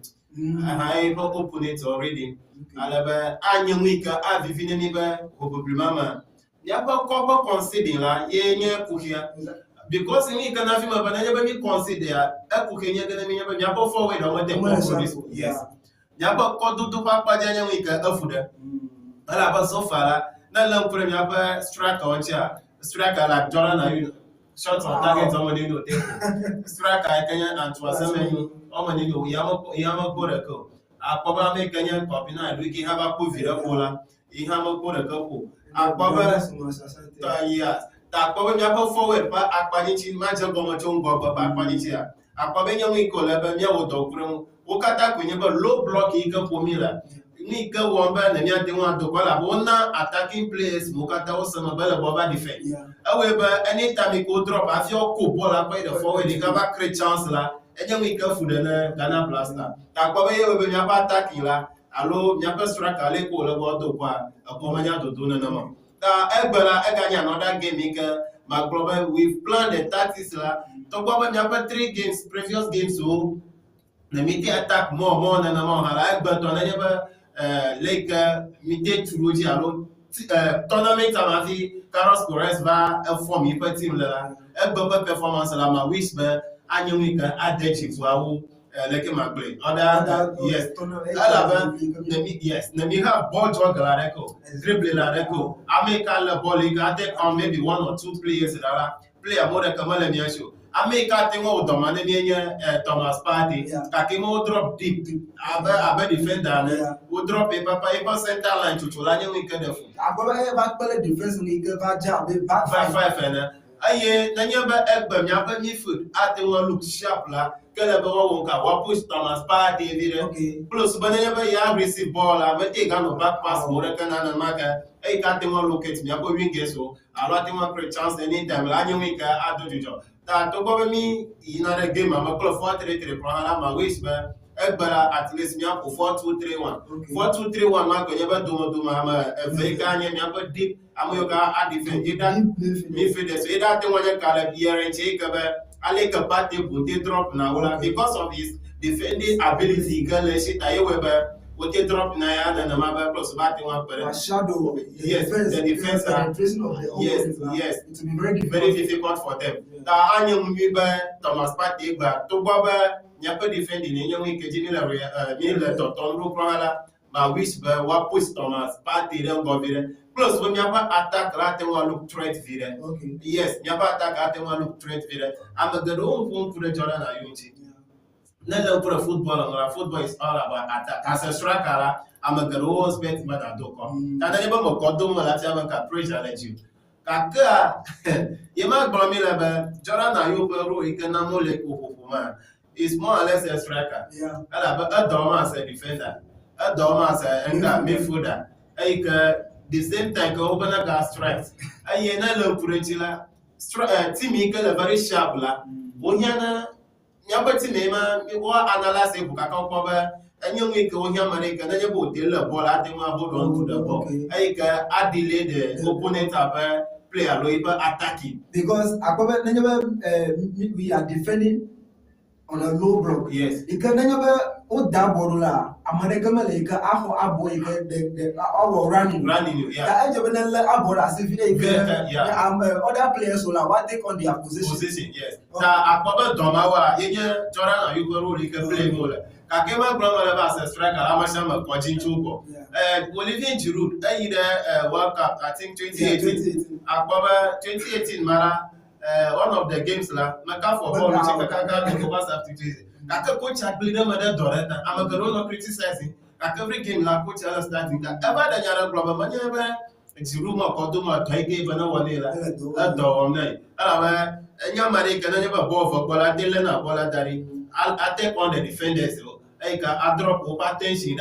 I have open it already. Alaba anyamika avivine ni ba probablement ya ba ko consider la ye nya kuhia because ni kana fi ma bana ba mi consider e kuhia gana mi ba ya ba forward o de ko yes ya ba ko dudu pa pa nya nyamika afuda alaba so far na la premier ba striker on cha striker la Jordan na shot on target on money no striker Kenya and to aseme o money no yama ko akpọba mekanye kọpina iluki ha ba povira kola ihe amokpore kopo akpọba ta akpọba nya po forward pa akpanichi ma je gomo chongo ba akpanichi ya akpọba nya wi ko lebe nya wo dokuru wo kata kunye ba low block ika pomila ni ka womba na nya de wan do kola bona attacking players mo kata o sama bele boba defend aweba anytime ko drop afio ko bola pa the forward ka ba create chance la enye ka fude na Ghana Blaster ta kwa be we nya ba attacking la alo nya ba striker le ko le bo do kwa akoma nya do na na ma ta egbela eganya another game ka ma global we've planned the tactics la to kwa nya ba 3 games previous games so na miti attack more na mo hala egba to na nya ba like miti turoji alo tournament amafi Carlos Perez va form ipa team la egba performance la ma wish ba anyamika addiction to our like Magble. Other yes, yes. Then we have ball jog la reco, dribble la reco. I make a ball. I take on maybe 1 or 2 players that play a more than Kamala Niasho. I make a thing out of Manania Thomas Party. Kakimo drop deep. I bet defender will drop paper center line to Cholania weekend. I back defense league back 5 and aye nanya ba egbe nya ba mi foot ate won look sharp la kele ba won ka wa push Thomas Partey dire plus ba nanya ba ya receive ball la ba te ga no back pass mo re kana na maka e ka te won look at me ko win geso alo ate won create chance anytime la nyu we ka ado jojo ta to ba mi ina re game ma club 4-3-3 pro hala ma wish ba egbara at least mi ko 4-2-3-1 4-2-3-1 ma ko nya ba do ma e ka nya mi ko deep amoyoka a defend ida midfielder so ida thing when kala biere che ba ale ka party bunte drop na wala because of his defending ability gale shit aye we ba wote drop na ya na ma ba plus ba thing one per shadow yes the defense yes it will be very difficult for them ta anyam mi ba Thomas Partey gba to gba ba nya ko defending ni nyam ke jini la mi le to ton ro kala ma wish ba wa push Thomas Partey dem go vire plus when you have attack rate one look threat vire yes you have attack rate one look threat vire I'm a good own for the Jordan Ayunchi na le for football is all about attack as a striker I'm a good old spent matter do come ta na ba mo kodum la ti am ka pressure let you kaka ye ma gba mi la ba Jordan Ayunchi ro ikena mo le ko man is more or less a striker ala ba adoma as a defender adoma as a midfielder the same time go open a gas strikes aye na lo kurechila team ikele very sharp la onyana nyabati nema wo analyze bu ka kan ba enyo nwe ke ohia mare ka na nyebo de le ball ati ma hold on to the ball aye ka delay the opponent player lo iba attacking because akobe na nyeba we are defending on a low block yes ikana nyeba o da borula amane gamale ka aho abo the our running yeah ka eje benele abora asifile other players will what take on their position yes ta akpobe domawa yenye Jordan Ayuko ro ke play goal Kakema Brahma as a striker, Amashama watching Chuko. Olivier Giroud, the World Cup, I think 2018. October 2018, Mara, one of the games la, Maka for ball, Kaka substitute. Kaka coach had played them at the Doretta. I'm a girl criticizing. Kaka every game la coach are starting. Ever the Yara Brahma, never. Ziruma Koduma, Taike, Vanawala, that door night. And Yamari can never ball for Bola Delena, Bola Dari. I'll take on the defenders. I drop over attention.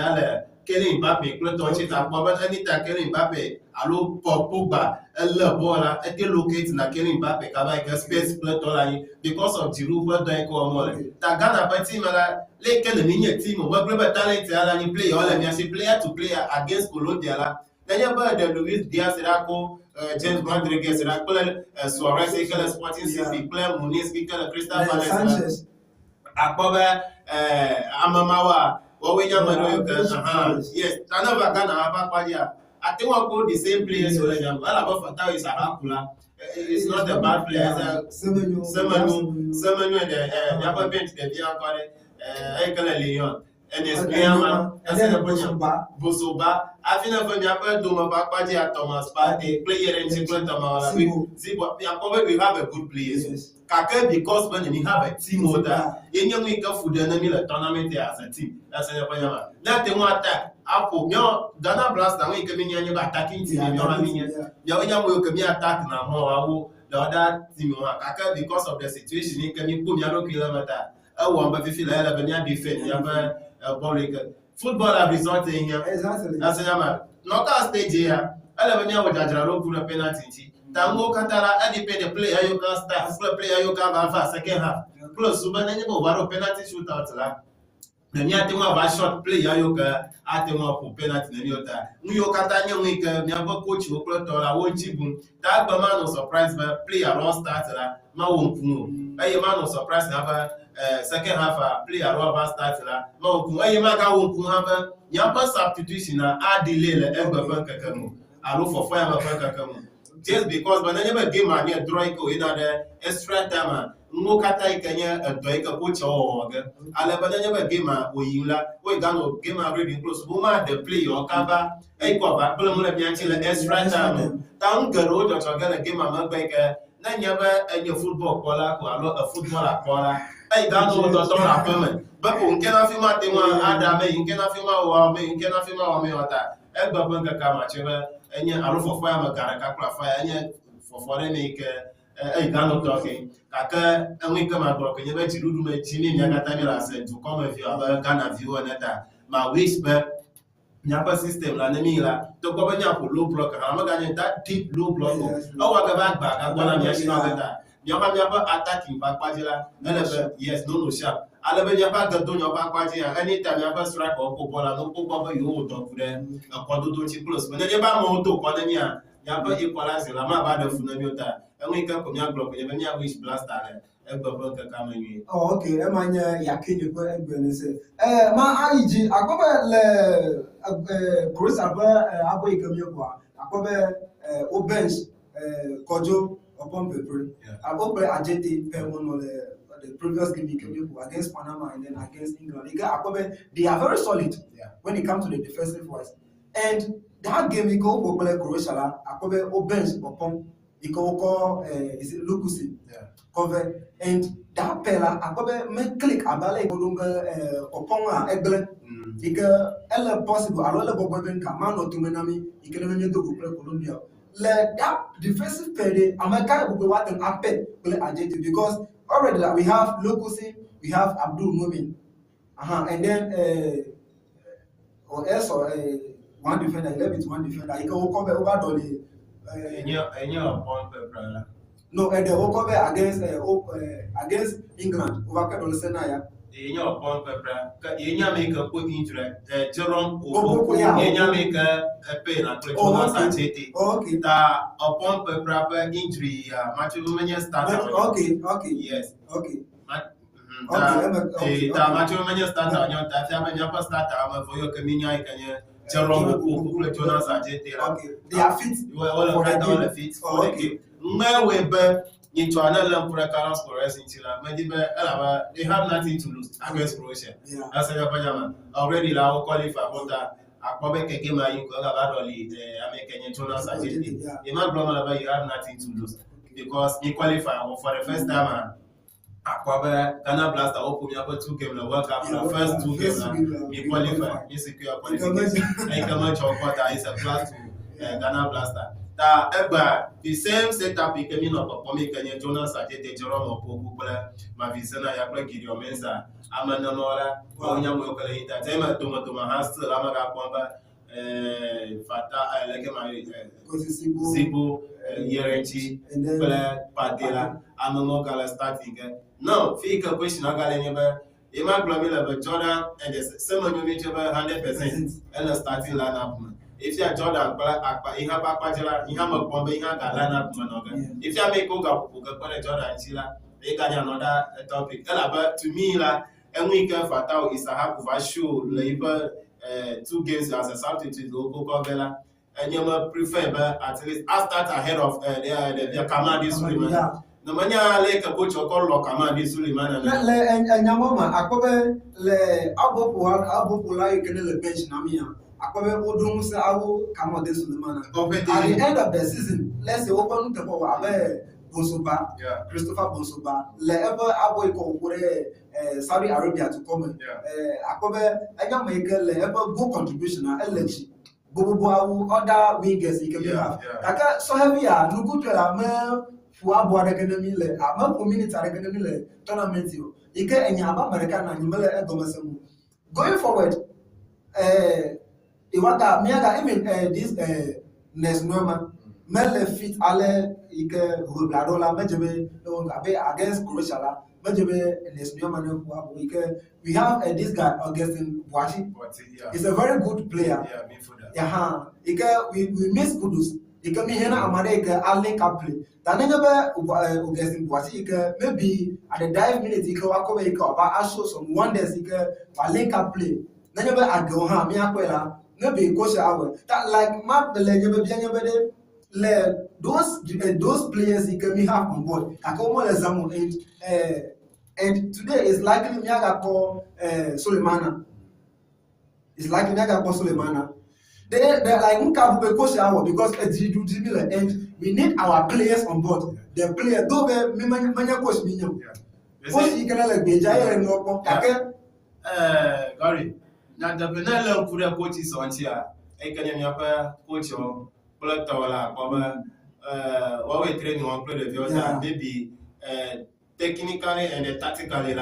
Kelly Mbappe, Clotonchit, and anytime Kelly Mbappe, Allo Pogba, Bola, and locate na Kelly Mbappe, Kabaka space Clotonani because of Giroud, Daiko Mole. Tagana Patimala, Lake Kelly team, what global talent, and play all of your player to player against Colombia. Then you have the Luis Diaz, James Rodriguez, Suarez, Sporting CP, Claire Muniz, Crystal Palace, Akoba, Amamawa, yes, Tanova Ghana, Abapadia. I think we'll go the same players. Alaba Fatah is a Hakula. It's not a bad player. Semenu, and the Yaba bench, the Diakare, Ekele Leon. And it's Leon, Bosoba. I think of Yapa Duma Bapadia Thomas Party, player and Zibo. We have a good players. Kaka because when you have a team order, in your make up food and a tournament as a team. That's a Yapayama. Let them attack. Apple, your Ghana Blast, and we come in your attacking team. Your will come here attack now. The other team, Kaka, because of the situation, you can put your kilometer. I want to feel 11 defense. You have a football have resulted in here. Exactly. That's a Yama. Knockout stage here. 11 years with Ajaro put a penalty. Tango Katara, I depend the player you can start, player you can have second half. Close, Subananibo, Varo penalty shootout. The Niatima was short player you can Atema for penalty in the other. New York Catania week, Nyamba coach who put on a one chibun. That man was surprised by player lost starter. Mawun. I am man was surprised never second half player rubber starter. Mawun. I am a Gawun. Yamba substitution are delay ever Kakamu. I look for fire Kakamu. Just because when I never game I near Droiko in the extra time, no Kata Kenya and Droika coach or Alabama game we gonna game reading close woman the play or cover a cover, Pulamulanchi extra time. Town Garode or gonna game a baker, then never any football caller or a footballer caller. I don't know the tournament, but you cannot film at the one Adam, you cannot film our you cannot film our me or that. Elba Kamachever. And yet, I look for fire, fire, and yet for foreign make a gun talking. Kaka, and we come out broken. You bet you do make Jimmy Yagatamila said to come if you have a gun of you and that. My wish, but Napa system, Lanamila, to go low block. I'm not going that deep low block. Oh, what about back? I'm going to that. Yapa attacking Bakpajila, yes, no sharp. Alabama got done your Bakpaji, anytime you have a strike or Popola, no Popa, you will talk to them. A Quaduchi plus. When you have more to Quadania, Yapa equalize Lama Bada Funamota, and we come from your block, even your wish blast. Oh, okay. Emanya yakin you put and say, my IG, I go back, Chris Abba, Ikamioqua, I go back, Obench, Kojo, upon paper. I go back Ajeti, Permon, the previous game against Panama and then against England. They are very solid when it comes to the defensive wise. And that game, we go for Croatia, I go back Obench, upon. Is it Lukusi? Cover and that pela akobe me click abale golumba oponga egle ika ela possible alola boboben kamano tumenami ikeleme to go Colombia le that defensive pede amaka go what an ape play agent because already we have Lukusi, we have Abdul Mumin and then or else or one defender 11 one defender ika cover over dolly no, and the Okobe against England, Ovaka on Senaya. In your point, Yenya make a put into Jerome, Yenya make a pain at City. Okay, upon proper injury, matrimonial starter. Okay, yes, okay. Matrimonial starter on your Tata starter for your communion. Jerome, Jonas, okay, they are fit. You are all fit for the game. Webe in China for a Carlos Flores in Chile, they have nothing to lose against Croatia. As a already Lao qualify for that. Akpọbẹ game you go about only American Jonas Agenti. Imam Bromaba, you have nothing to lose because you qualify for the first time. Akpọbẹ Ghana Blaster open up 2 games. The World Cup, the first 2 games, you qualify. You secure qualification. I come out your quarter is a plus to Ghana Blaster. The same setup became up for me. Kenya Jonas Agenti, Jerome Opoku, Mavisena Yakla Gideon Mensa. Amanamora, Onyamoka, Entertainment, Tomatoma Hustle, Amaga Pomba, Fata, like my Sibu, Yerenchi, Padilla, Amamokala starting. No, fake question, I got any better. Emma Glamilla, but Jordan and the same unit 100% and the starting lineup. If you are Jordan, you have a Pajala, you have a Pomba, you have a lineup. If you make Oga, Jordan, Chila, they got another topic. But to me, and we can Fatao is a half of a show, labor 2 games as a substitute, Coco Bella, and you may prefer at least I start ahead of their command Suleiman. The mania like a coach or call command Suleiman and Yamama, Akobe, Le Abopola, you can le bench Namia. Akobe Odums, I will come on this Suleiman. At the end of the season, let's say open the power. Bonsoba, Christopher Bonsoba, level abo ko Saudi Arabia to come. Akobe anya make level go contribution na LG. Bobo other wingers you can have. Kaka so heavy no good la me fu abo academy le ama community academy le tournament yo. Ike enya aba America na nyimele egomesemu. Going forward iwaka miaga even this next normal Mele fit ale ike Rubladola mejebe against Croatia la mejebe Nesbiomane ike we have this guy Augustin Boachi. He's a very good player. Ike we miss Kudus. Ike mi hena amade ike link up play. Tanebe Augustin Boachi ike maybe at the dive minute ike wakobe ike oba show some wonders ike wa link up play. Nanebe agoha mi akwela maybe coach awe. That like map the lenyebe bianyebe those players you can have on board. And today is likely Miaga for Sulemana. It's likely Miaga for Sulemana. They're like Nkabu coach our because and we need our players on board. The player though manya coach minyo. Coach you can like Beja and no Gary. Now the Benella Kuda coach is on here. I can coach or Tawala, what we training on play the views maybe technically and tactically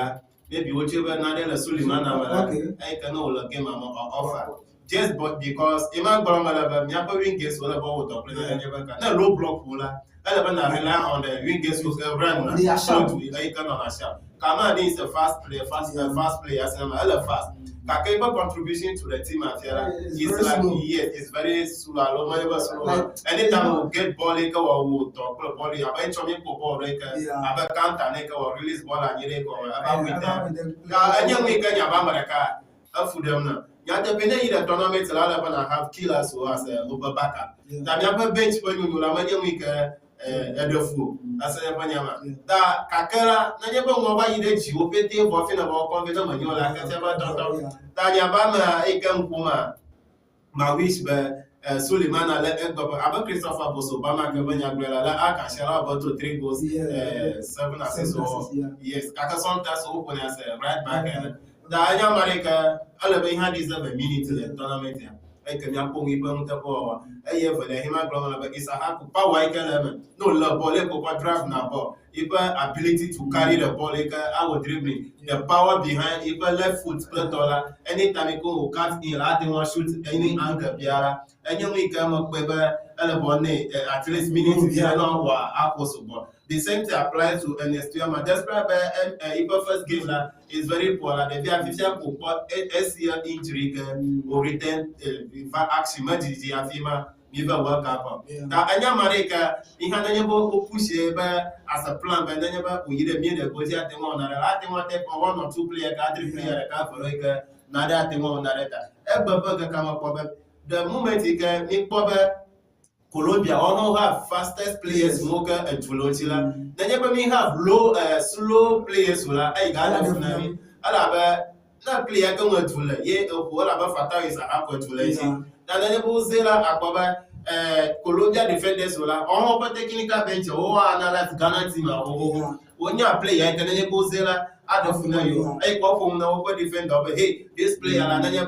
maybe whatever Nadella Suleiman I can all game offer. Just but because Iman Bromala, Miapa Wingers will about to play no low block puller. I rely on the Wingers who can run. They are short to on a shot. Kamadi is a fast player, fast player, fast. Kakeba contribution to the team at is like it's very slow. Anytime we get ball or we talk ball, eventually ball about counter or release ball and you about with them. And we can have for them now. Yet the tournament have killers who has over backup. That never bench when you do week Edofu, as a Panyama. That Kakera, Nanyaba Mova, you opete for fin about confident when you like a Doctor. Tanyabama, Ekam Puma, Mawish, Suleiman, Abba Christopher Bosobama, Gavania Grella, Akashara, about to 3 goals, 7 assists. Yes, Akason Tass open as a right back. The Ayamarika, Alabama had this a minute to the tournament. I can yapong ibang tapo. I have the Himagron of Isahaku power element. No love ball, draft now ball. Ipa ability to carry the ball, our dribbling. The power behind Ipa left foot per dollar. Anytime you go cut in, I don't shoot any angle, Piara. And you may come up with at least minutes, possible. The same thing applies to Ernesto. Despite Ipa first game is very poor. The Via SCL injury or return action, Majiji Never work up. Now, Ayamareka, he had a push as a plan, but then we either made a body at the moment. I think what one or 2 player, 3 player, Nada at the moment. Ever burger come up. The moment he can make Bobber Colombia all have fastest players moka Tulotila. Then you have low slow players who are Funami. Alaba na player come to le ye Alaba Fata is a aqua to lazy. Then you Zela Aquaba Colombia defenders who are all technical bench or another Ghana team when you play I can enable Zela Adafuna you a pop no defender hey this player and then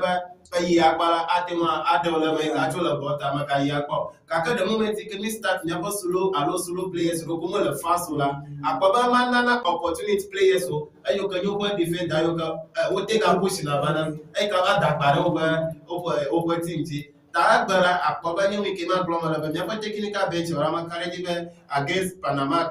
Agbara Atima Adola Atola Bota Makayako. Kaka the moment you can start Nyabo Sulu, Alo Sulu players, Rokumo the Fasula, Akaba Manana opportunity players who Ayoka Yoga defend Ayoka would take a push in Havana, Eka Dakbar over team. Tagbara Akaba Yomi came out from a Nyapa technical bench or Amakarajibe against Panama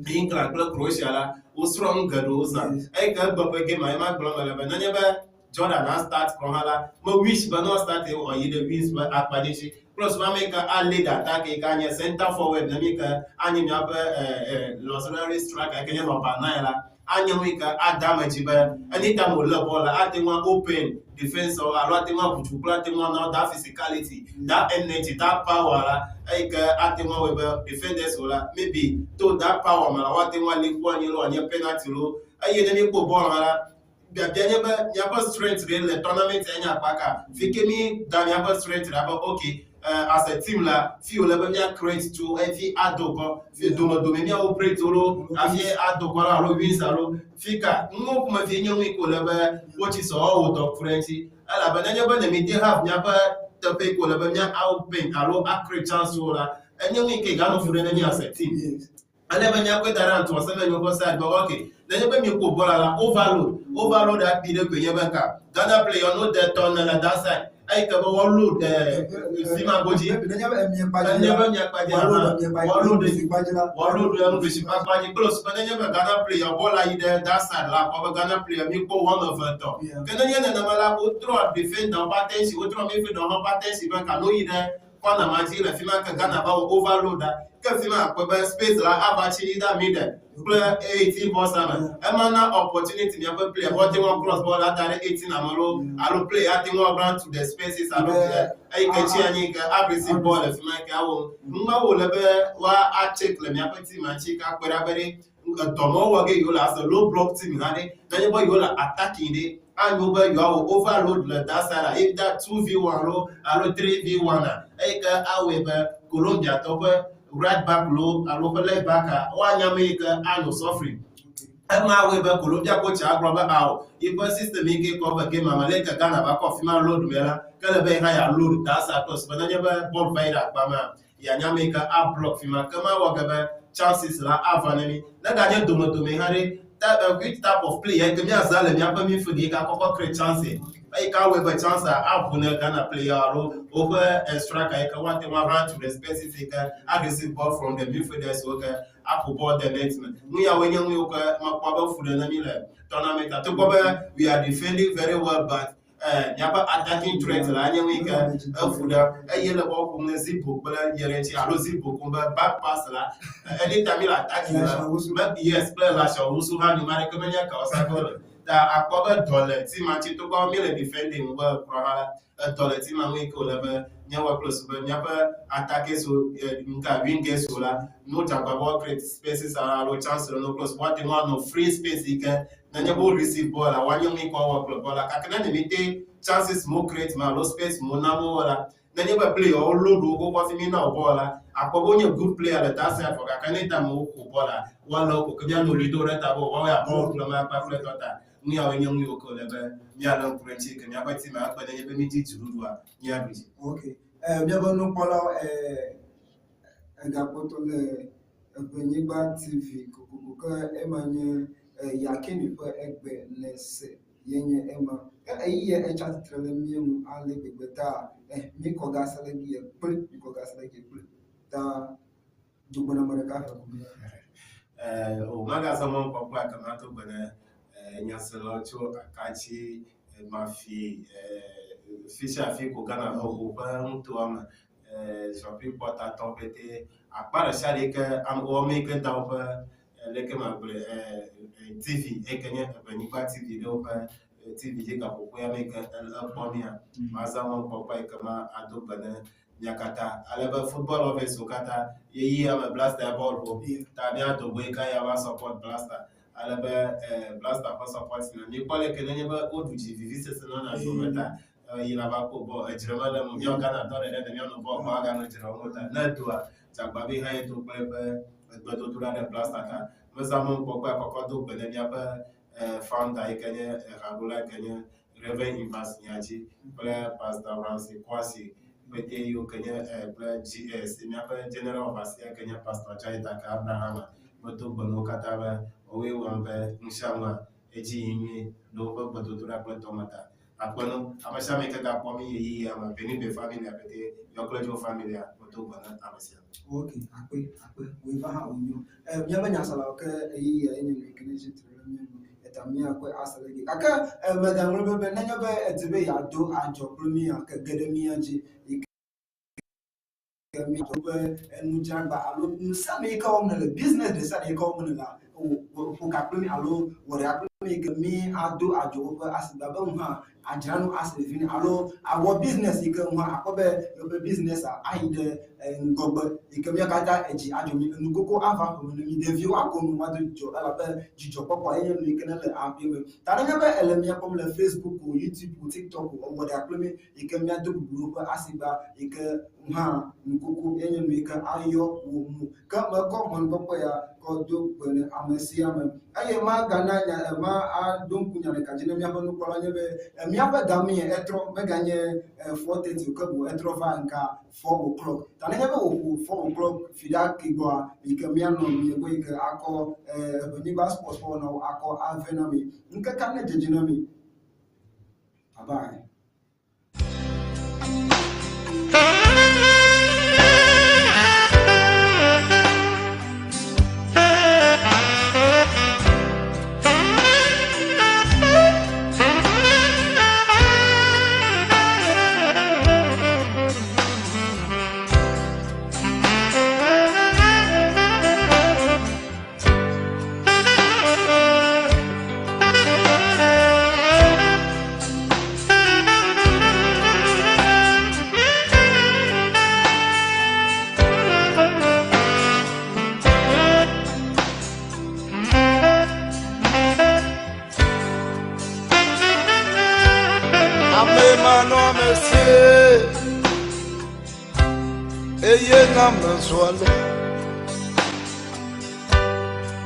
England, Croatia, Usrom Garosa, Eka Bapake, my man, Blomala, Jordan has started from Hala, but wish but not started or either wins by Apadishi. Plus, one make a lead attack, a Kanya center forward, Namika, Anyapa, Losonary strike, I can have a Banala, Anyamika, a damage, anytime will love all Atima open defense or Alatima to Platima, now that physicality, that energy, that power, like Atima with defenders, maybe to that power, Malawatima, link 1 euro and your penalty low, I didn't go ball. Nyaba strength in the tournament and Yapaka. Fikemi than Nyaba strength about okay. As a team la, few level create to every adoko, few domenia operate to Afia adoko, wins alo, Fika, no Mavinio level, what is all of Frenchy. Alabanaba, the media have Nyaba the pay Colabania outping, alo accurate chance solar, and you make a gun for the as a team. I never knew that to a 7 over side, but okay. Then you can go overload that video to Yabaka. Ghana player no that on that side. I can overload Sima Boji. Overload the Shipaji close, but then you have Ghana player, ball either that side, like over Ghana player, you go one of the top. Can you never throw a defender, patents, you throw me for the patents, you can know either. Panama, Fima Ghana overload that. Kafima space like Abachi that middle. Player 18 Bosana. Emana opportunity never play. What you want cross ball at 18 Amaro. I will play at the ground to the spaces. I don't I receive ball if Mike Owl. Muma will ever I check the Yapati Machika Queraberi. Tomo Wage you as a low block team. Then you are attacking it. And over you are overload that side. If that 2v1 row, I 3v1. However, Colombia top right back low, and over left back, one Jamaica, and no suffering. Emma Weber, Colombia coach, I grab out. If a system make it cover game, I'm like a Ghana back off him load Mela, Calabay higher load, that's a cost, but I never bought Vaida, Bama, Yanyamaka, up block him, come out, whatever chances la Avanemi. That I don't know to me, Harry. That which type of play I can just tell me I'm for the Kaka create chances. I can't wait a chance I will gonna play over a striker. I can want to run to the specific aggressive ball from the midfielders. Okay, I could board the next man. We are winning Makaba for the tournament. We are defending very well, but Nyapa attacking threat la nyamika fuda yellow ball from the zipo but yerenti alo zipo kumba back pass la anytime you attack yes play la show usu ha ni mari kamenya ka osako da akoba dollar ti manchi to go me defending well prohala dollar ti manwe ko lebe nyawa close but nyapa attack so nka wing so la no taba ball create spaces are chance no close what the one no free space he can na nyabo receive ball la wanyo mi ko work ball la kakana ni mite chances mo create ma low space mo na mo wala na nyaba play all load go kwa fimi na ball la akobo nye good player la that side for kakana ta mo ko ball la wala ko kebia no lido reta bo wa ya ball la ma pa play tota ni awe nyamu yo ko lebe ni ala kurenchi ke nyaba ti ma akpa na nyebe mi ti turudwa ni abiji okay biabo no pola gapoto le Benigba TV kukuka emanye yakeni pe egbe lese yenye ema ayiye echa trele miemu ale begbeta mi ko gasale gi pul mi ko gasale gi pul ta dubona maraka fa o maga samo papa kama to bana nyaselo cho akachi mafi fisha fi ko gana ho ba mtu ama jean-pierre porta tempêté à part ça les que am o me que dans les que ma TV et que Benigba TV do TV je ka ko ya me que un premier ma za mon papa et kama ado bana Nyakata, alebe football office Okata, ye am a blaster ball for Tabia to Weka Yava support blaster, alebe blaster for support. You call it Keneva Oduji, visits on a Jometa, Yinavako, a German, young Canada, and the young Bagan, Netua, Jababi High to play to the blaster. Mazamon Popa Kokodo, Benediaba, found I Kenya, Rabula Kenya, Reverend Invas Nyachi, player Pastor Ramsey Kwasi. But you Kenya GS, in general of Asia Kenya Pastor Jaita Abraham, Botu Bono Kataba, Owe Wambe, Mushama, Eji, Dover, Botutura Tomata. Apono, Amashameka Pomi, ye am a Benibe family, your collegial family, Botu Bana Amasia. Okay, we have you. Yamanya Salaka, any connection to Tamia Asalagi. Aka, Madame Robert Benanga, at the way I do, I job me, Academia. And Mujamba, Sami come the business, the Sadi come who can alone, what happened me, I do a job as the Bama, and Jano as the Vin alone, our business, you can have business, I and go, you can make a Ajumi and go Ava, the view I come what to Joe Papa, and we can have him. Tanaka Elamia from the Facebook or YouTube or TikTok or what happened, you can make the group Asiba, you can Nuku, and make an ayo, come on, Papa, or do when I'm a Siam. I am Magana, Ma, don't put your Kajina and Miapa Dami, Etro, Megane, 4:30 to come, Etrovanka, 4 o'clock. Tanaka, 4 o'clock, Fidaki, Mikamiano, Wake, Ako, Benibas Postpone, Ako, Avenami, Nkakane Jinami. Bye.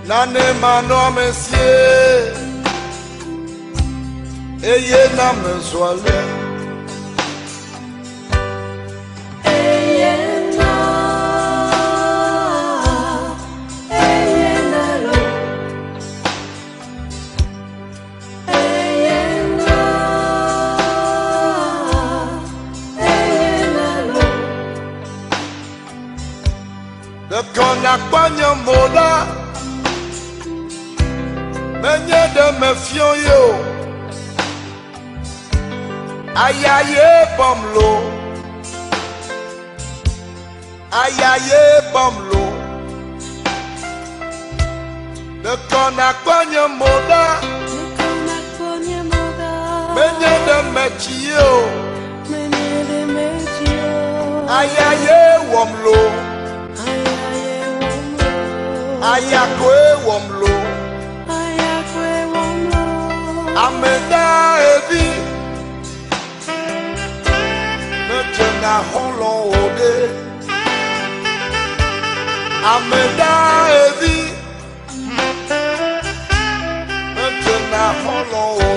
Nane mano monsieur, eye na mezwale. De konakwanya moda. Menye de me fion yo, ayaye bamlo, de konakwanya moda, menye de me chio, ayaye wamlo, ayakwe wamlo. Amenda evi, metena holon ode. Amenda evi, metena holon ode.